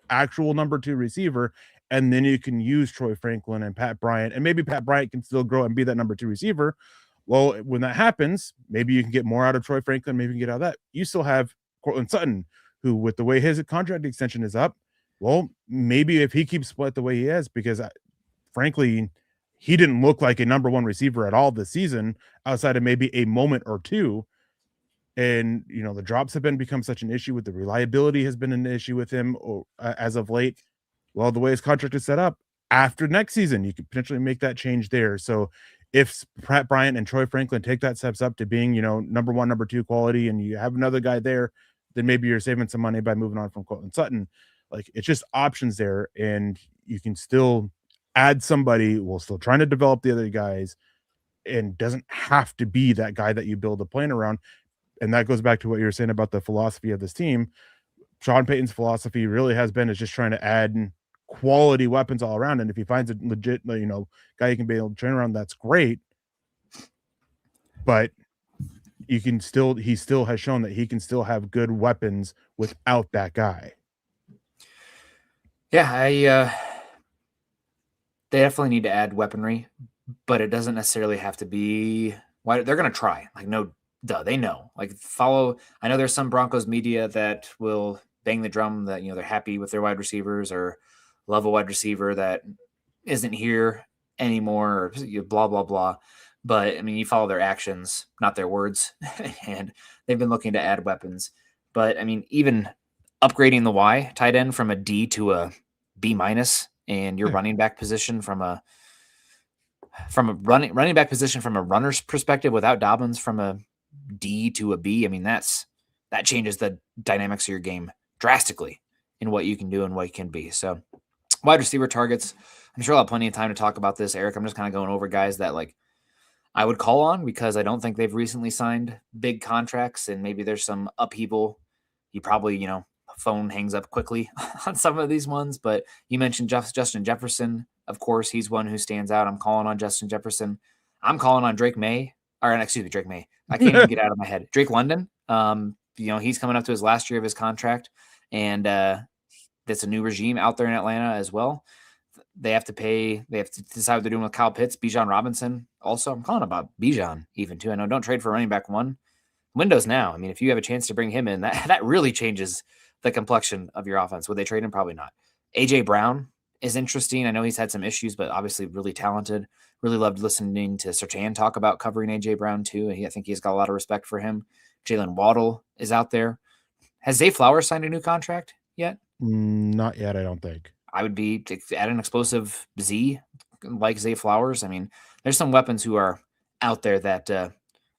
actual number 2 receiver. And then you can use Troy Franklin and Pat Bryant, and maybe Pat Bryant can still grow and be that number 2 receiver. Well, when that happens, maybe you can get more out of Troy Franklin, maybe you can get out of that. You still have Cortland Sutton, who, with the way his contract extension is up, well, maybe if he keeps split the way he is, because frankly, he didn't look like a number 1 receiver at all this season, outside of maybe a moment or two. And, the drops have become such an issue with the reliability has been an issue with him as of late. Well, the way his contract is set up, after next season, you could potentially make that change there. So if Pat Bryant and Troy Franklin take that steps up to being, number 1, number 2 quality, and you have another guy there, then maybe you're saving some money by moving on from Cortland Sutton. Like, it's just options there, and you can still add somebody while still trying to develop the other guys and doesn't have to be that guy that you build a plan around. And that goes back to what you were saying about the philosophy of this team. Sean Payton's philosophy really has been is just trying to add quality weapons all around. And if he finds a legit, guy he can be able to turn around, that's great. But he still has shown that he can still have good weapons without that guy. Yeah, they definitely need to add weaponry, but it doesn't necessarily have to be. Why they're going to try. Like, no, duh, they know. Like, I know there's some Broncos media that will bang the drum that they're happy with their wide receivers or love a wide receiver that isn't here anymore, or blah blah blah. But I mean, you follow their actions, not their words, and they've been looking to add weapons. But I mean, even upgrading the Y tight end from a D to a B minus, and your running back position from a running back position from a runner's perspective without Dobbins from a D to a B. I mean, that changes the dynamics of your game drastically in what you can do and what you can be. So wide receiver targets, I'm sure I'll have plenty of time to talk about this, Eric. I'm just kind of going over guys that like I would call on because I don't think they've recently signed big contracts, and maybe there's some upheaval. You probably, phone hangs up quickly on some of these ones, but you mentioned Justin Jefferson. Of course, he's one who stands out. I'm calling on Justin Jefferson. I'm calling on Drake May. I can't even get out of my head. Drake London. He's coming up to his last year of his contract, and that's a new regime out there in Atlanta as well. They have to decide what they're doing with Kyle Pitts, Bijan Robinson. Also, I'm calling about Bijan even too. I know don't trade for running back one. Windows now. I mean, if you have a chance to bring him in, that really changes the complexion of your offense. Would they trade him? Probably not. AJ Brown is interesting. I know he's had some issues, but obviously really talented. Really loved listening to Surtain talk about covering AJ Brown too. I think he's got a lot of respect for him. Jalen Waddle is out there. Has Zay Flowers signed a new contract yet? Not yet, I don't think. I would be to add an explosive Z like Zay Flowers. I mean, there's some weapons who are out there that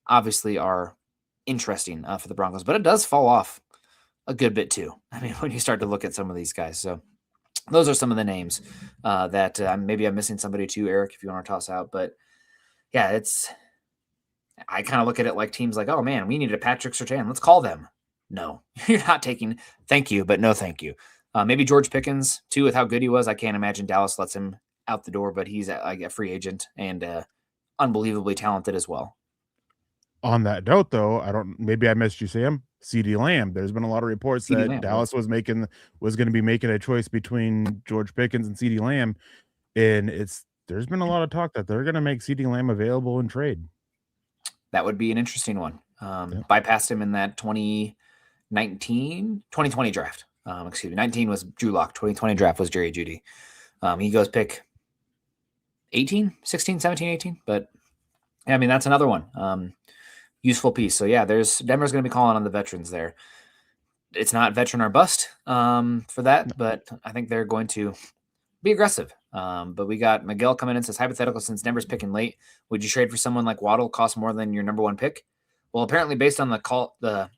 obviously are interesting for the Broncos, but it does fall off a good bit too. I mean, when you start to look at some of these guys. So those are some of the names that maybe I'm missing somebody too, Eric, if you want to toss out. But yeah, I kind of look at it like teams like, oh man, we need a Patrick Surtain. Let's call them. No, you're not taking. Thank you, but no thank you. Maybe George Pickens too, with how good he was. I can't imagine Dallas lets him out the door, but he's a free agent and unbelievably talented as well. On that note, though, maybe I missed you, Sam. CeeDee Lamb. There's been a lot of reports that Lamb, Dallas was going to be making a choice between George Pickens and CeeDee Lamb, and there's been a lot of talk that they're going to make CeeDee Lamb available in trade. That would be an interesting one. Bypassed him in that 2020 draft. 19 was Drew Lock. 2020 draft was Jerry Jeudy. He goes pick 18, 16, 17, 18. But yeah, I mean, that's another one. Useful piece. So yeah, Denver's going to be calling on the veterans there. It's not veteran or bust for that, but I think they're going to be aggressive. But we got Miguel coming in, says, hypothetical, since Denver's picking late, would you trade for someone like Waddle, cost more than your number one pick? Well, apparently based on the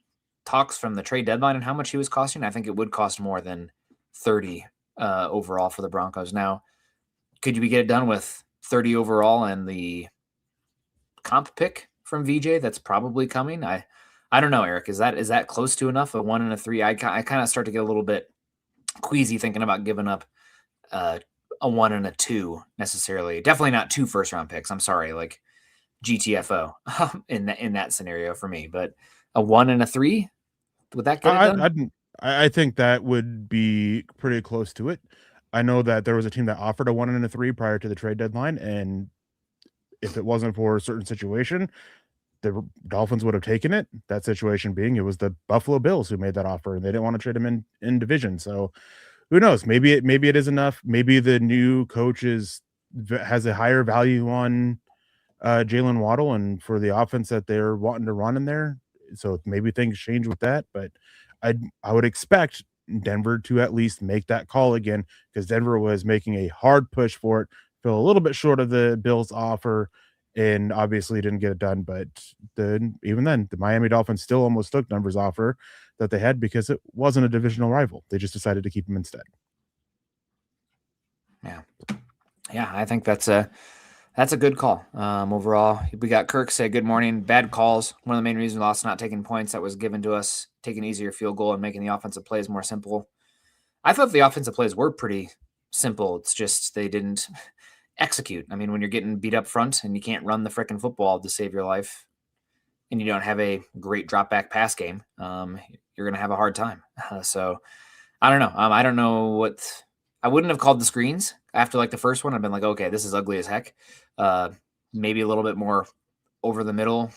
talks from the trade deadline and how much he was costing, I think it would cost more than 30 overall for the Broncos. Now, could we get it done with 30 overall and the comp pick from VJ that's probably coming? I don't know, Eric. Is that close to enough? A 1 and a 3? I kind of start to get a little bit queasy thinking about giving up a 1 and a 2 necessarily. Definitely not 2 first-round picks. I'm sorry, like GTFO in that scenario for me. But a 1 and a 3, would that get it done? I think that would be pretty close to it. I know that there was a team that offered a 1 and a 3 prior to the trade deadline, and if it wasn't for a certain situation, the Dolphins would have taken it. That situation being it was the Buffalo Bills who made that offer, and they didn't want to trade him in division. So who knows? Maybe it is enough. Maybe the new coach has a higher value on Jalen Waddle and for the offense that they're wanting to run in there. So maybe things change with that. But I would expect Denver to at least make that call again, because Denver was making a hard push for it. Fell a little bit short of the Bills' offer, and obviously didn't get it done. But even then, the Miami Dolphins still almost took Denver's offer that they had because it wasn't a divisional rival. They just decided to keep him instead. Yeah, I think that's a That's a good call. Overall, we got Kirk say good morning. Bad calls. One of the main reasons we lost, not taking points that was given to us, taking easier field goal and making the offensive plays more simple. I thought the offensive plays were pretty simple. It's just they didn't execute. I mean, when you're getting beat up front and you can't run the freaking football to save your life, and you don't have a great drop back pass game, you're going to have a hard time. So I don't know. I don't know what I wouldn't have called the screens after like the first one. I've been like, okay, this is ugly as heck. Maybe a little bit more over the middle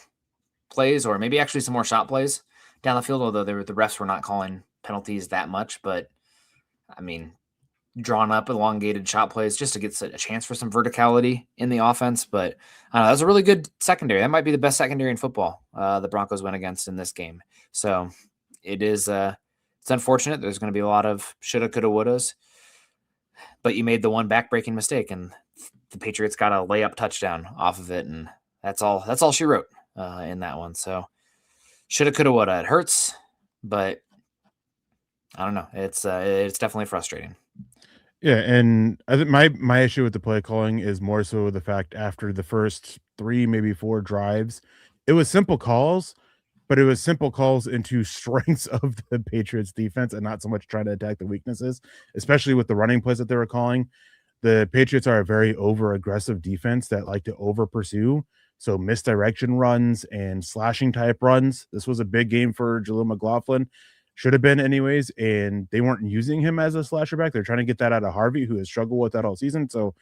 plays, or maybe actually some more shot plays down the field. Although the refs were not calling penalties that much, but I mean, drawn up elongated shot plays just to get a chance for some verticality in the offense. But that was a really good secondary. That might be the best secondary in football the Broncos went against in this game. So it is it's unfortunate. There's going to be a lot of shoulda, coulda, wouldas, but you made the one back-breaking mistake, and the Patriots got a layup touchdown off of it, and that's all she wrote in that one. So shoulda, coulda, woulda. It hurts, but I don't know. It's definitely frustrating. Yeah, and I think my issue with the play calling is more so the fact after the first 3, maybe 4 drives, it was simple calls, but it was simple calls into strengths of the Patriots defense and not so much trying to attack the weaknesses, especially with the running plays that they were calling. The Patriots are a very over aggressive defense that like to over pursue. So misdirection runs and slashing type runs. This was a big game for Jaleel McLaughlin. Should have been anyways, and they weren't using him as a slasher back. They're trying to get that out of Harvey, who has struggled with that all season. So,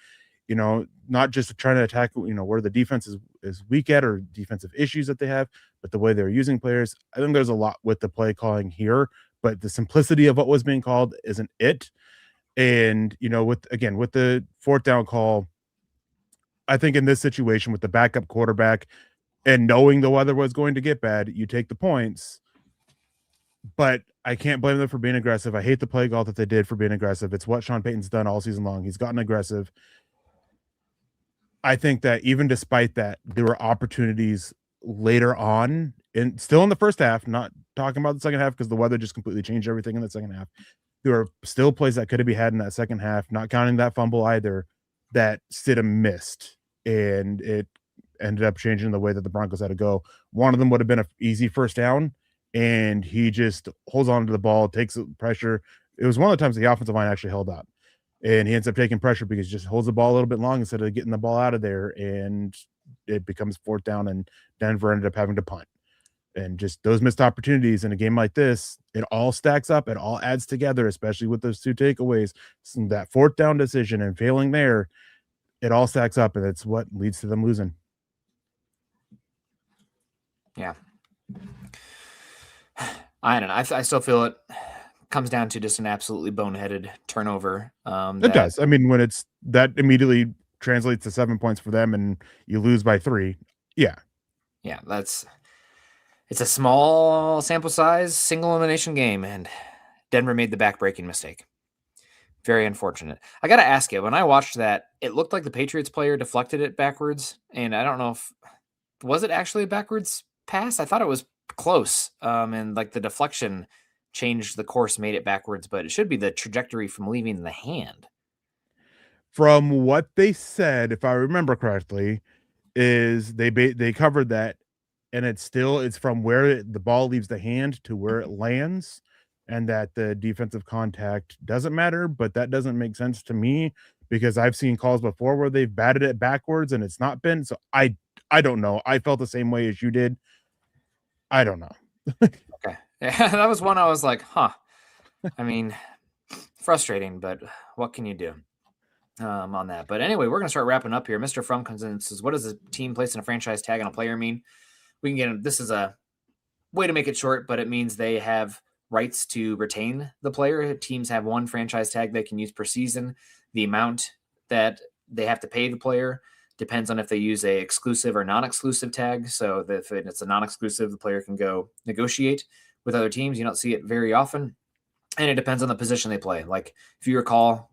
not just trying to attack, where the defense is weak at or defensive issues that they have, but the way they're using players. I think there's a lot with the play calling here, but the simplicity of what was being called isn't it. And, with the fourth down call, I think in this situation with the backup quarterback and knowing the weather was going to get bad, you take the points. But I can't blame them for being aggressive. I hate the play call that they did for being aggressive. It's what Sean Payton's done all season long. He's gotten aggressive. I think that even despite that, there were opportunities later on, and still in the first half, not talking about the second half because the weather just completely changed everything in the second half. There were still plays that could have been had in that second half, not counting that fumble either, that Stidham missed, and it ended up changing the way that the Broncos had to go. One of them would have been an easy first down, and he just holds on to the ball, takes pressure. It was one of the times the offensive line actually held up, and he ends up taking pressure because he just holds the ball a little bit long instead of getting the ball out of there, and it becomes fourth down, and Denver ended up having to punt. And just those missed opportunities in a game like this, it all stacks up. It all adds together, especially with those 2 takeaways. So that fourth down decision and failing there, it all stacks up, and it's what leads to them losing. Yeah. I don't know. I still feel it comes down to just an absolutely boneheaded turnover. It does. I mean, when it's that immediately translates to 7 points for them and you lose by 3. Yeah. Yeah, it's a small sample size, single elimination game, and Denver made the back-breaking mistake. Very unfortunate. I got to ask you, when I watched that, it looked like the Patriots player deflected it backwards, and I don't know if was it actually a backwards pass? I thought it was close, and like the deflection changed the course, made it backwards, but it should be the trajectory from leaving the hand. From what they said, if I remember correctly, is they covered that, and it's from where the ball leaves the hand to where it lands, and that the defensive contact doesn't matter, but that doesn't make sense to me because I've seen calls before where they've batted it backwards and it's not been. So I don't know. I felt the same way as you did. I don't know. Okay. Yeah, that was one I was like, huh. I mean, frustrating, but what can you do on that? But anyway, we're going to start wrapping up here. Mr. Frum comes in and says, what does a team placing a franchise tag on a player mean? We can get this is a way to make it short, but it means they have rights to retain the player. Teams have one franchise tag they can use per season. The amount that they have to pay the player depends on if they use a exclusive or non-exclusive tag. So if it's a non-exclusive, the player can go negotiate with other teams. You don't see it very often. And it depends on the position they play. Like if you recall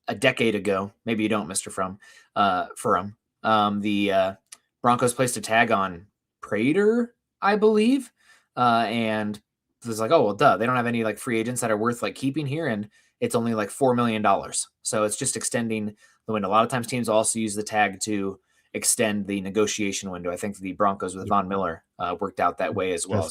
a decade ago, maybe you don't, Mr. Frum, the Broncos placed a tag on Prater, I believe. And it was like, oh, well, duh. They don't have any like free agents that are worth like keeping here. And it's only like $4 million. So it's just extending the window. A lot of times teams also use the tag to extend the negotiation window. I think the Broncos with Von Miller worked out that way as well.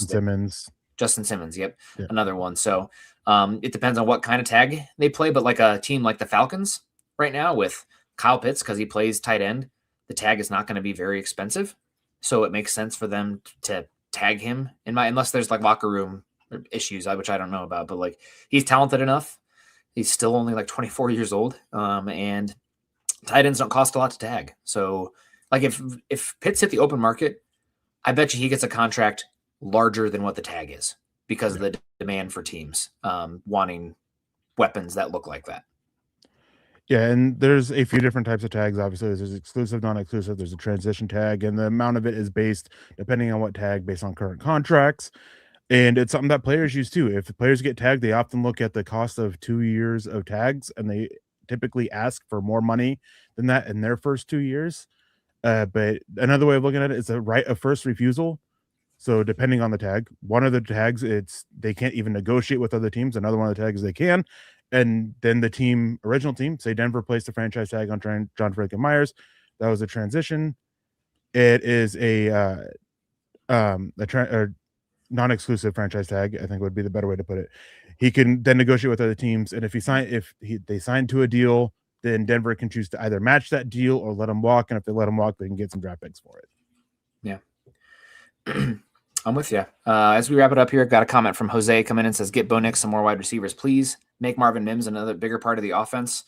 Justin Simmons, yep, another one. So it depends on what kind of tag they play, but like a team like the Falcons right now with Kyle Pitts, because he plays tight end, the tag is not going to be very expensive. So it makes sense for them to tag him unless there's like locker room issues, which I don't know about, but like he's talented enough. He's still only like 24 years old. And tight ends don't cost a lot to tag. So like if Pitts hit the open market, I bet you he gets a contract larger than what the tag is because of the demand for teams wanting weapons that look like that. Yeah, and there's a few different types of tags. Obviously, there's exclusive, non-exclusive. There's a transition tag, and the amount of it is based, depending on what tag, based on current contracts. And it's something that players use too. If the players get tagged, they often look at the cost of 2 years of tags, and they typically ask for more money than that in their first 2 years. But another way of looking at it is a right of first refusal. So depending on the tag, one of the tags, they can't even negotiate with other teams. Another one of the tags they can. And then the original team, say Denver placed the franchise tag on John Franklin Myers. That was a transition. It is a non-exclusive franchise tag, I think would be the better way to put it. He can then negotiate with other teams, and if they sign to a deal, then Denver can choose to either match that deal or let him walk. And if they let him walk, they can get some draft picks for it. Yeah. I'm with you. As we wrap it up here, I've got a comment from Jose coming in and says, get Bo Nix some more wide receivers, please. Make Marvin Mims another bigger part of the offense.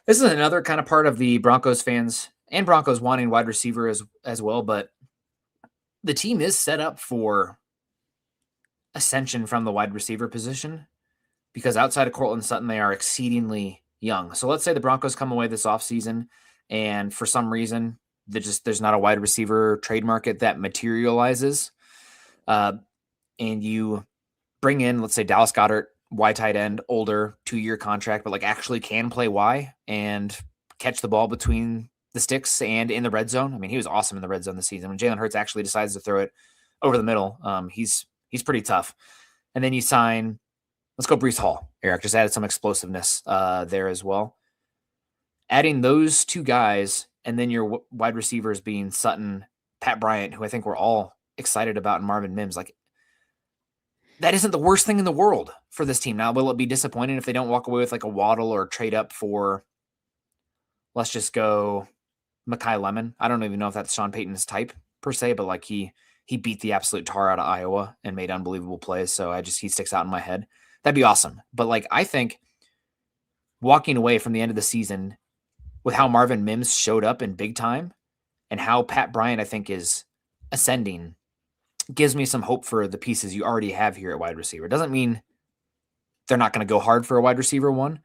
This is another kind of part of the Broncos fans and Broncos wanting wide receiver as well, but the team is set up for ascension from the wide receiver position because outside of Cortland Sutton, they are exceedingly young. So let's say the Broncos come away this offseason and for some reason there's not a wide receiver trade market that materializes. And you bring in, let's say, Dallas Goedert, Y tight end, older, 2-year contract, but like actually can play Y and catch the ball between the sticks and in the red zone. I mean, he was awesome in the red zone this season. When Jalen Hurts actually decides to throw it over the middle, he's pretty tough. And then you sign, let's go Breece Hall. Eric just added some explosiveness there as well. Adding those two guys, and then your wide receivers being Sutton, Pat Bryant, who I think we're all excited about, and Marvin Mims, like that isn't the worst thing in the world for this team. Now, will it be disappointing if they don't walk away with like a Waddle or trade up for, let's just go Mekhi Lemon? I don't even know if that's Sean Payton's type per se, but like he beat the absolute tar out of Iowa and made unbelievable plays. So he sticks out in my head. That'd be awesome. But like, I think walking away from the end of the season with how Marvin Mims showed up in big time and how Pat Bryant, I think, is ascending, gives me some hope for the pieces you already have here at wide receiver. Doesn't mean they're not going to go hard for a wide receiver one,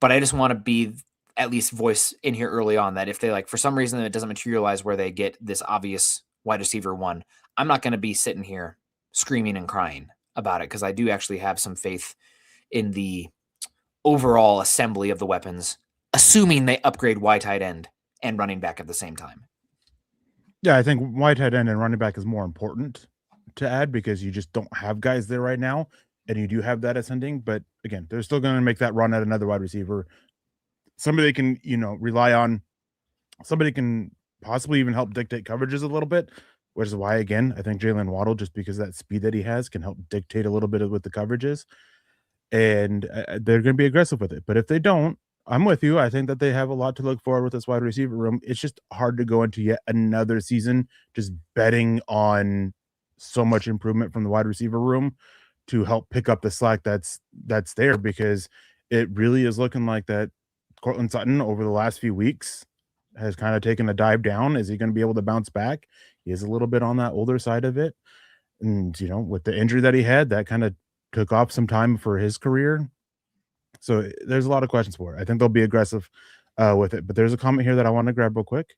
but I just want to be at least voice in here early on that if they like, for some reason it doesn't materialize where they get this obvious wide receiver one, I'm not going to be sitting here screaming and crying about it because I do actually have some faith in the overall assembly of the weapons, assuming they upgrade Y tight end and running back at the same time. Yeah, I think Y tight end and running back is more important to add because you just don't have guys there right now, and you do have that ascending. But again, they're still going to make that run at another wide receiver. Somebody can, rely on. Somebody can possibly even help dictate coverages a little bit, which is why, again, I think Jalen Waddle, just because of that speed that he has, can help dictate a little bit with the coverages. And they're going to be aggressive with it. But if they don't, I'm with you. I think that they have a lot to look forward with this wide receiver room. It's just hard to go into yet another season just betting on so much improvement from the wide receiver room to help pick up the slack that's there, because it really is looking like that Cortland Sutton over the last few weeks has kind of taken a dive down. Is he going to be able to bounce back? He is a little bit on that older side of it. And, with the injury that he had, that kind of took off some time for his career. So there's a lot of questions for it. I think they'll be aggressive with it. But there's a comment here that I want to grab real quick.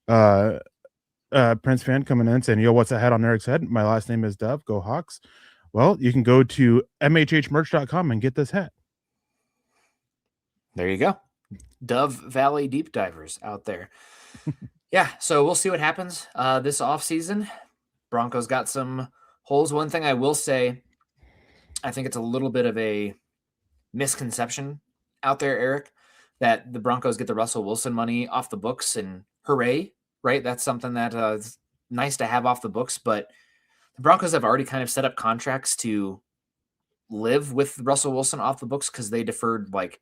Prince fan coming in saying, yo, what's that hat on Eric's head? My last name is Dove. Go Hawks. Well, you can go to mhhmerch.com and get this hat. There you go. Dove Valley deep divers out there. Yeah, so we'll see what happens this offseason. Broncos got some holes. One thing I will say, I think it's a little bit of a misconception out there, Eric, that the Broncos get the Russell Wilson money off the books and hooray, right? That's something that is nice to have off the books, but the Broncos have already kind of set up contracts to live with Russell Wilson off the books because they deferred like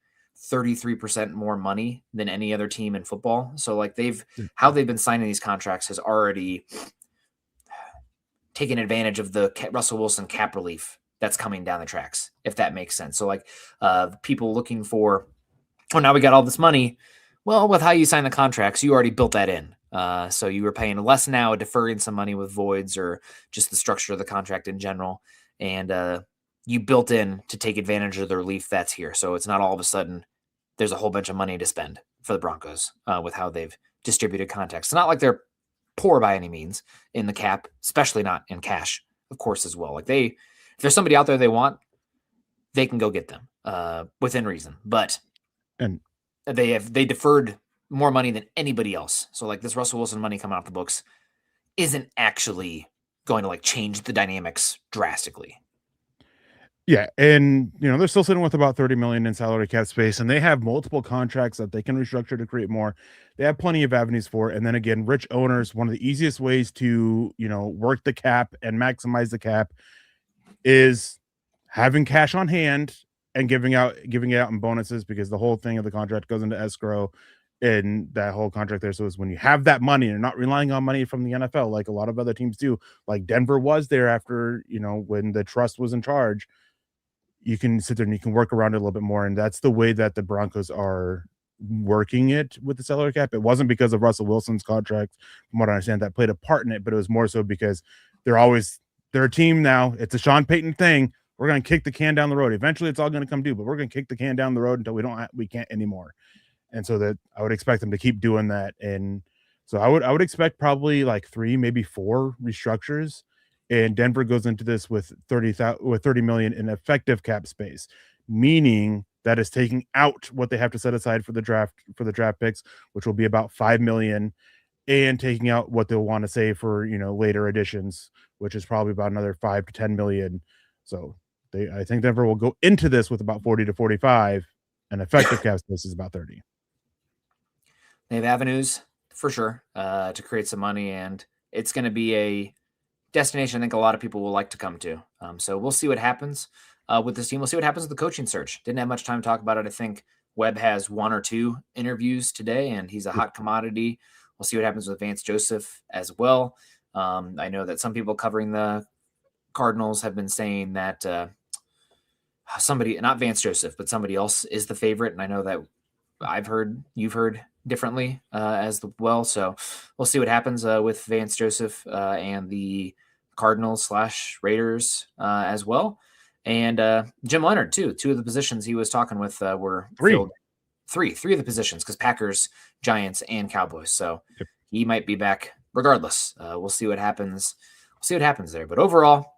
33% more money than any other team in football. So like how they've been signing these contracts has already taken advantage of the Russell Wilson cap relief that's coming down the tracks, if that makes sense. So like people looking for, oh, now we got all this money. Well, with how you sign the contracts, you already built that in. So you were paying less now, deferring some money with voids or just the structure of the contract in general. And you built in to take advantage of the relief that's here. So it's not all of a sudden there's a whole bunch of money to spend for the Broncos with how they've distributed contracts. It's not like they're poor by any means in the cap, especially not in cash, of course, as well. Like if there's somebody out there they want, they can go get them within reason. But and they deferred more money than anybody else. So like this Russell Wilson money coming off the books isn't actually going to like change the dynamics drastically. Yeah, and they're still sitting with about 30 million in salary cap space, and they have multiple contracts that they can restructure to create more. They have plenty of avenues for it. And then again, rich owners, one of the easiest ways to work the cap and maximize the cap is having cash on hand and giving it out in bonuses, because the whole thing of the contract goes into escrow and that whole contract there. So it's when you have that money and you're not relying on money from the NFL like a lot of other teams do, like Denver was there after when the trust was in charge. You can sit there and you can work around it a little bit more. And that's the way that the Broncos are working it with the salary cap. It wasn't because of Russell Wilson's contract, from what I understand, that played a part in it, but it was more so because they're a team now. It's a Sean Payton thing. We're going to kick the can down the road. Eventually it's all going to come due, but we're going to kick the can down the road until we can't anymore. And so that I would expect them to keep doing that. And so I would expect probably like 3, maybe 4 restructures. And Denver goes into this with 30 million in effective cap space, meaning that is taking out what they have to set aside for the draft picks, which will be about 5 million, and taking out what they'll want to save for later additions, which is probably about another 5 to 10 million. So I think Denver will go into this with about 40 to 45, and effective cap space is about 30. They have avenues for sure to create some money, and it's going to be a destination I think a lot of people will like to come to. So we'll see what happens with this team. We'll see what happens with the coaching search. Didn't have much time to talk about it. I think Webb has 1 or 2 interviews today, and he's a hot commodity. We'll see what happens with Vance Joseph as well. I know that some people covering the Cardinals have been saying that somebody, not Vance Joseph, but somebody else is the favorite. And I know that you've heard differently as well. So we'll see what happens with Vance Joseph and the Cardinals / Raiders as well. And Jim Leonard too. 2 of the positions he was talking with were 3. filled. 3 of the positions, because Packers, Giants, and Cowboys. So he might be back regardless. We'll see what happens. We'll see what happens there. But overall,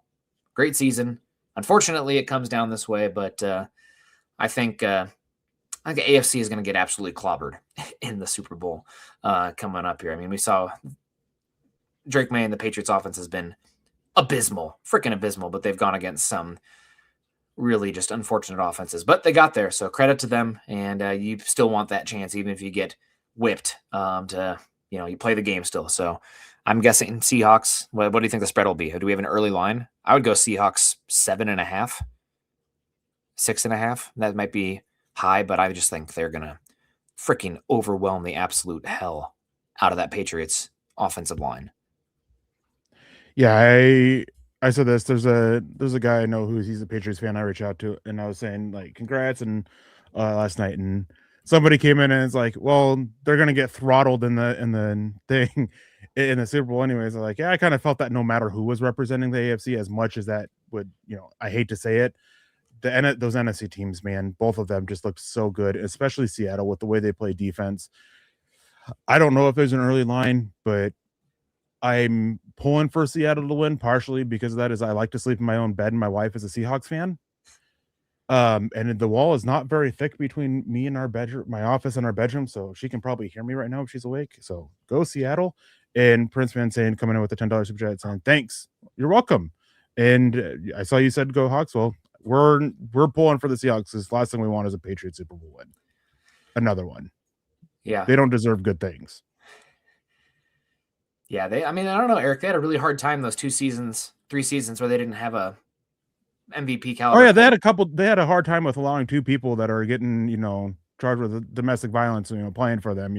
great season. Unfortunately, it comes down this way, but I think AFC is going to get absolutely clobbered in the Super Bowl coming up here. I mean, we saw Drake May and the Patriots offense has been abysmal, freaking abysmal, but they've gone against some really just unfortunate offenses. But they got there, so credit to them, and you still want that chance, even if you get whipped you play the game still. So I'm guessing Seahawks. What do you think the spread will be? Do we have an early line? I would go Seahawks 7.5, 6.5. That might be high, but I just think they're going to freaking overwhelm the absolute hell out of that Patriots offensive line. Yeah, I said this. There's a guy I know he's a Patriots fan. I reached out to, and I was saying like congrats and last night, and somebody came in and it's like, well, they're gonna get throttled in the thing in the Super Bowl anyways. I'm like, yeah, I kind of felt that no matter who was representing the AFC, as much as that would, I hate to say it, those NFC teams, man, both of them just looked so good, especially Seattle with the way they play defense. I don't know if there's an early line, but I'm pulling for Seattle to win, partially because of that is I like to sleep in my own bed, and my wife is a Seahawks fan. And the wall is not very thick between me and our bedroom, my office and our bedroom, so she can probably hear me right now if she's awake. So go Seattle. And Prince Van saying, coming in with a $10 super chat saying, thanks, you're welcome. And I saw you said go Hawks. Well, we're pulling for the Seahawks. The last thing we want is a Patriots Super Bowl win. Another one. Yeah. They don't deserve good things. Yeah, I don't know, Eric. They had a really hard time those 3 seasons where they didn't have a MVP Oh caliber. yeah, they had a hard time with allowing two people that are getting, charged with domestic violence, playing for them,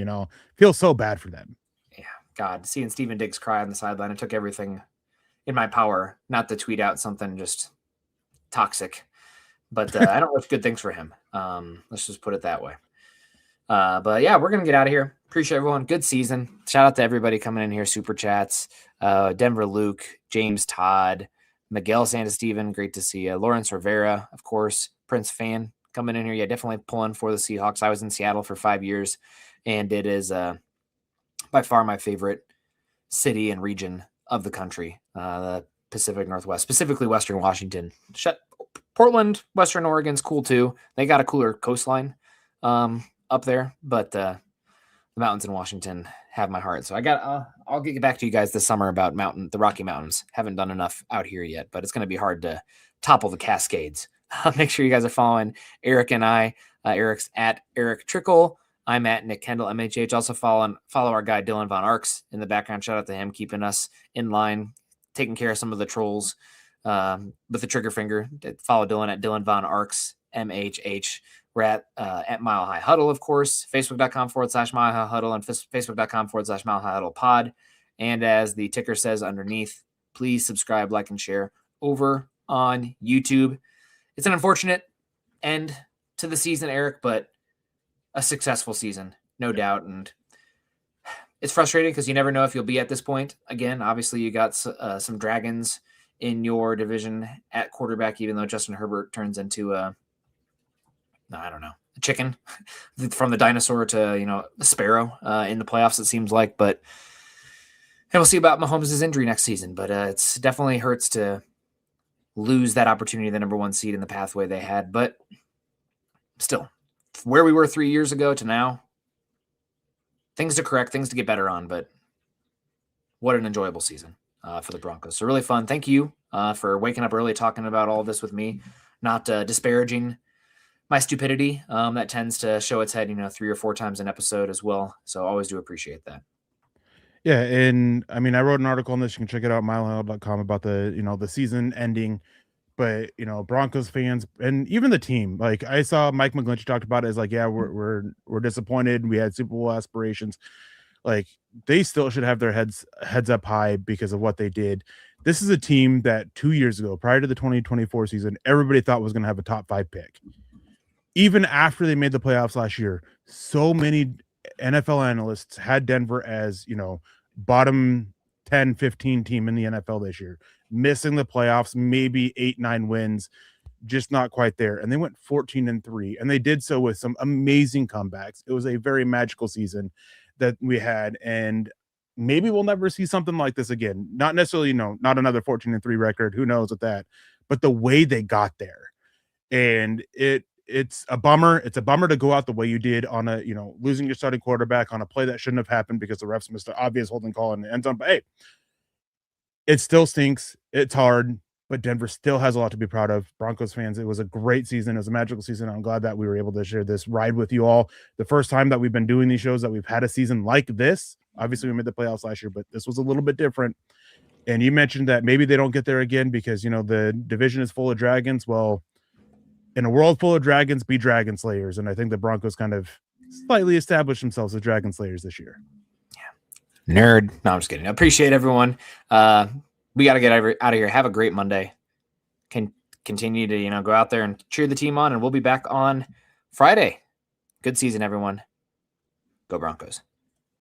feels so bad for them. Yeah, God, seeing Steven Diggs cry on the sideline, it took everything in my power not to tweet out something just toxic. But I don't wish good things for him. Let's just put it that way. But yeah, we're gonna get out of here. Appreciate everyone. Good season. Shout out to everybody coming in here. Super chats. Denver Luke, James Todd, Miguel Santa Steven. Great to see you. Lawrence Rivera, of course. Prince fan coming in here. Yeah, definitely pulling for the Seahawks. I was in Seattle for 5 years, and it is by far my favorite city and region of the country. The Pacific Northwest, specifically Western Washington. Portland, Western Oregon's cool too. They got a cooler coastline up there, but the mountains in Washington have my heart. So I'll get back to you guys this summer about the Rocky Mountains. Haven't done enough out here yet, but it's going to be hard to topple the Cascades. Make sure you guys are following Eric and I. Eric's at Eric Trickle. I'm at Nick Kendall MHH. Also follow our guy Dylan Von Arks in the background. Shout out to him, keeping us in line, taking care of some of the trolls with the trigger finger. Follow Dylan at Dylan Von Arks MHH. We're at Mile High Huddle, of course, facebook.com/Mile High Huddle and facebook.com/Mile High Huddle pod. And as the ticker says underneath, please subscribe, like, and share over on YouTube. It's an unfortunate end to the season, Eric, but a successful season, no doubt. And it's frustrating because you never know if you'll be at this point again. Obviously, you got some dragons in your division at quarterback, even though Justin Herbert turns into a chicken from the dinosaur to, a sparrow in the playoffs, it seems like. But and we'll see about Mahomes' injury next season. But it's definitely hurts to lose that opportunity, the number 1 seed in the pathway they had. But still, where we were 3 years ago to now, things to correct, things to get better on. But what an enjoyable season for the Broncos. So really fun. Thank you for waking up early, talking about all of this with me, not disparaging my stupidity that tends to show its head, 3 or 4 times an episode as well. So always do appreciate that. Yeah, and I mean, I wrote an article on this. You can check it out, milehill.com, about the season ending. But Broncos fans and even the team, like I saw Mike McGlinchey talked about it as like, yeah, we're disappointed. We had Super Bowl aspirations. Like they still should have their heads up high because of what they did. This is a team that 2 years ago, prior to the 2024 season, everybody thought was going to have a top 5 pick. Even after they made the playoffs last year, so many NFL analysts had Denver as, bottom 10, 15 team in the NFL this year, missing the playoffs, maybe 8-9 wins, just not quite there. And they went 14-3, and they did so with some amazing comebacks. It was a very magical season that we had, and maybe we'll never see something like this again. Not necessarily, not another 14-3 record. Who knows with that? But the way they got there, and it's a bummer. It's a bummer to go out the way you did on a, losing your starting quarterback on a play that shouldn't have happened because the refs missed an obvious holding call in the end zone. But hey, it still stinks. It's hard, but Denver still has a lot to be proud of. Broncos fans, it was a great season. It was a magical season. I'm glad that we were able to share this ride with you all. The first time that we've been doing these shows that we've had a season like this. Obviously, we made the playoffs last year, but this was a little bit different. And you mentioned that maybe they don't get there again because, the division is full of dragons. Well, in a world full of dragons, be dragon slayers. And I think the Broncos kind of slightly established themselves as dragon slayers this year. Yeah. Nerd. No, I'm just kidding. I appreciate everyone. We got to get out of here. Have a great Monday. Can continue to, go out there and cheer the team on, and we'll be back on Friday. Good season, everyone. Go Broncos.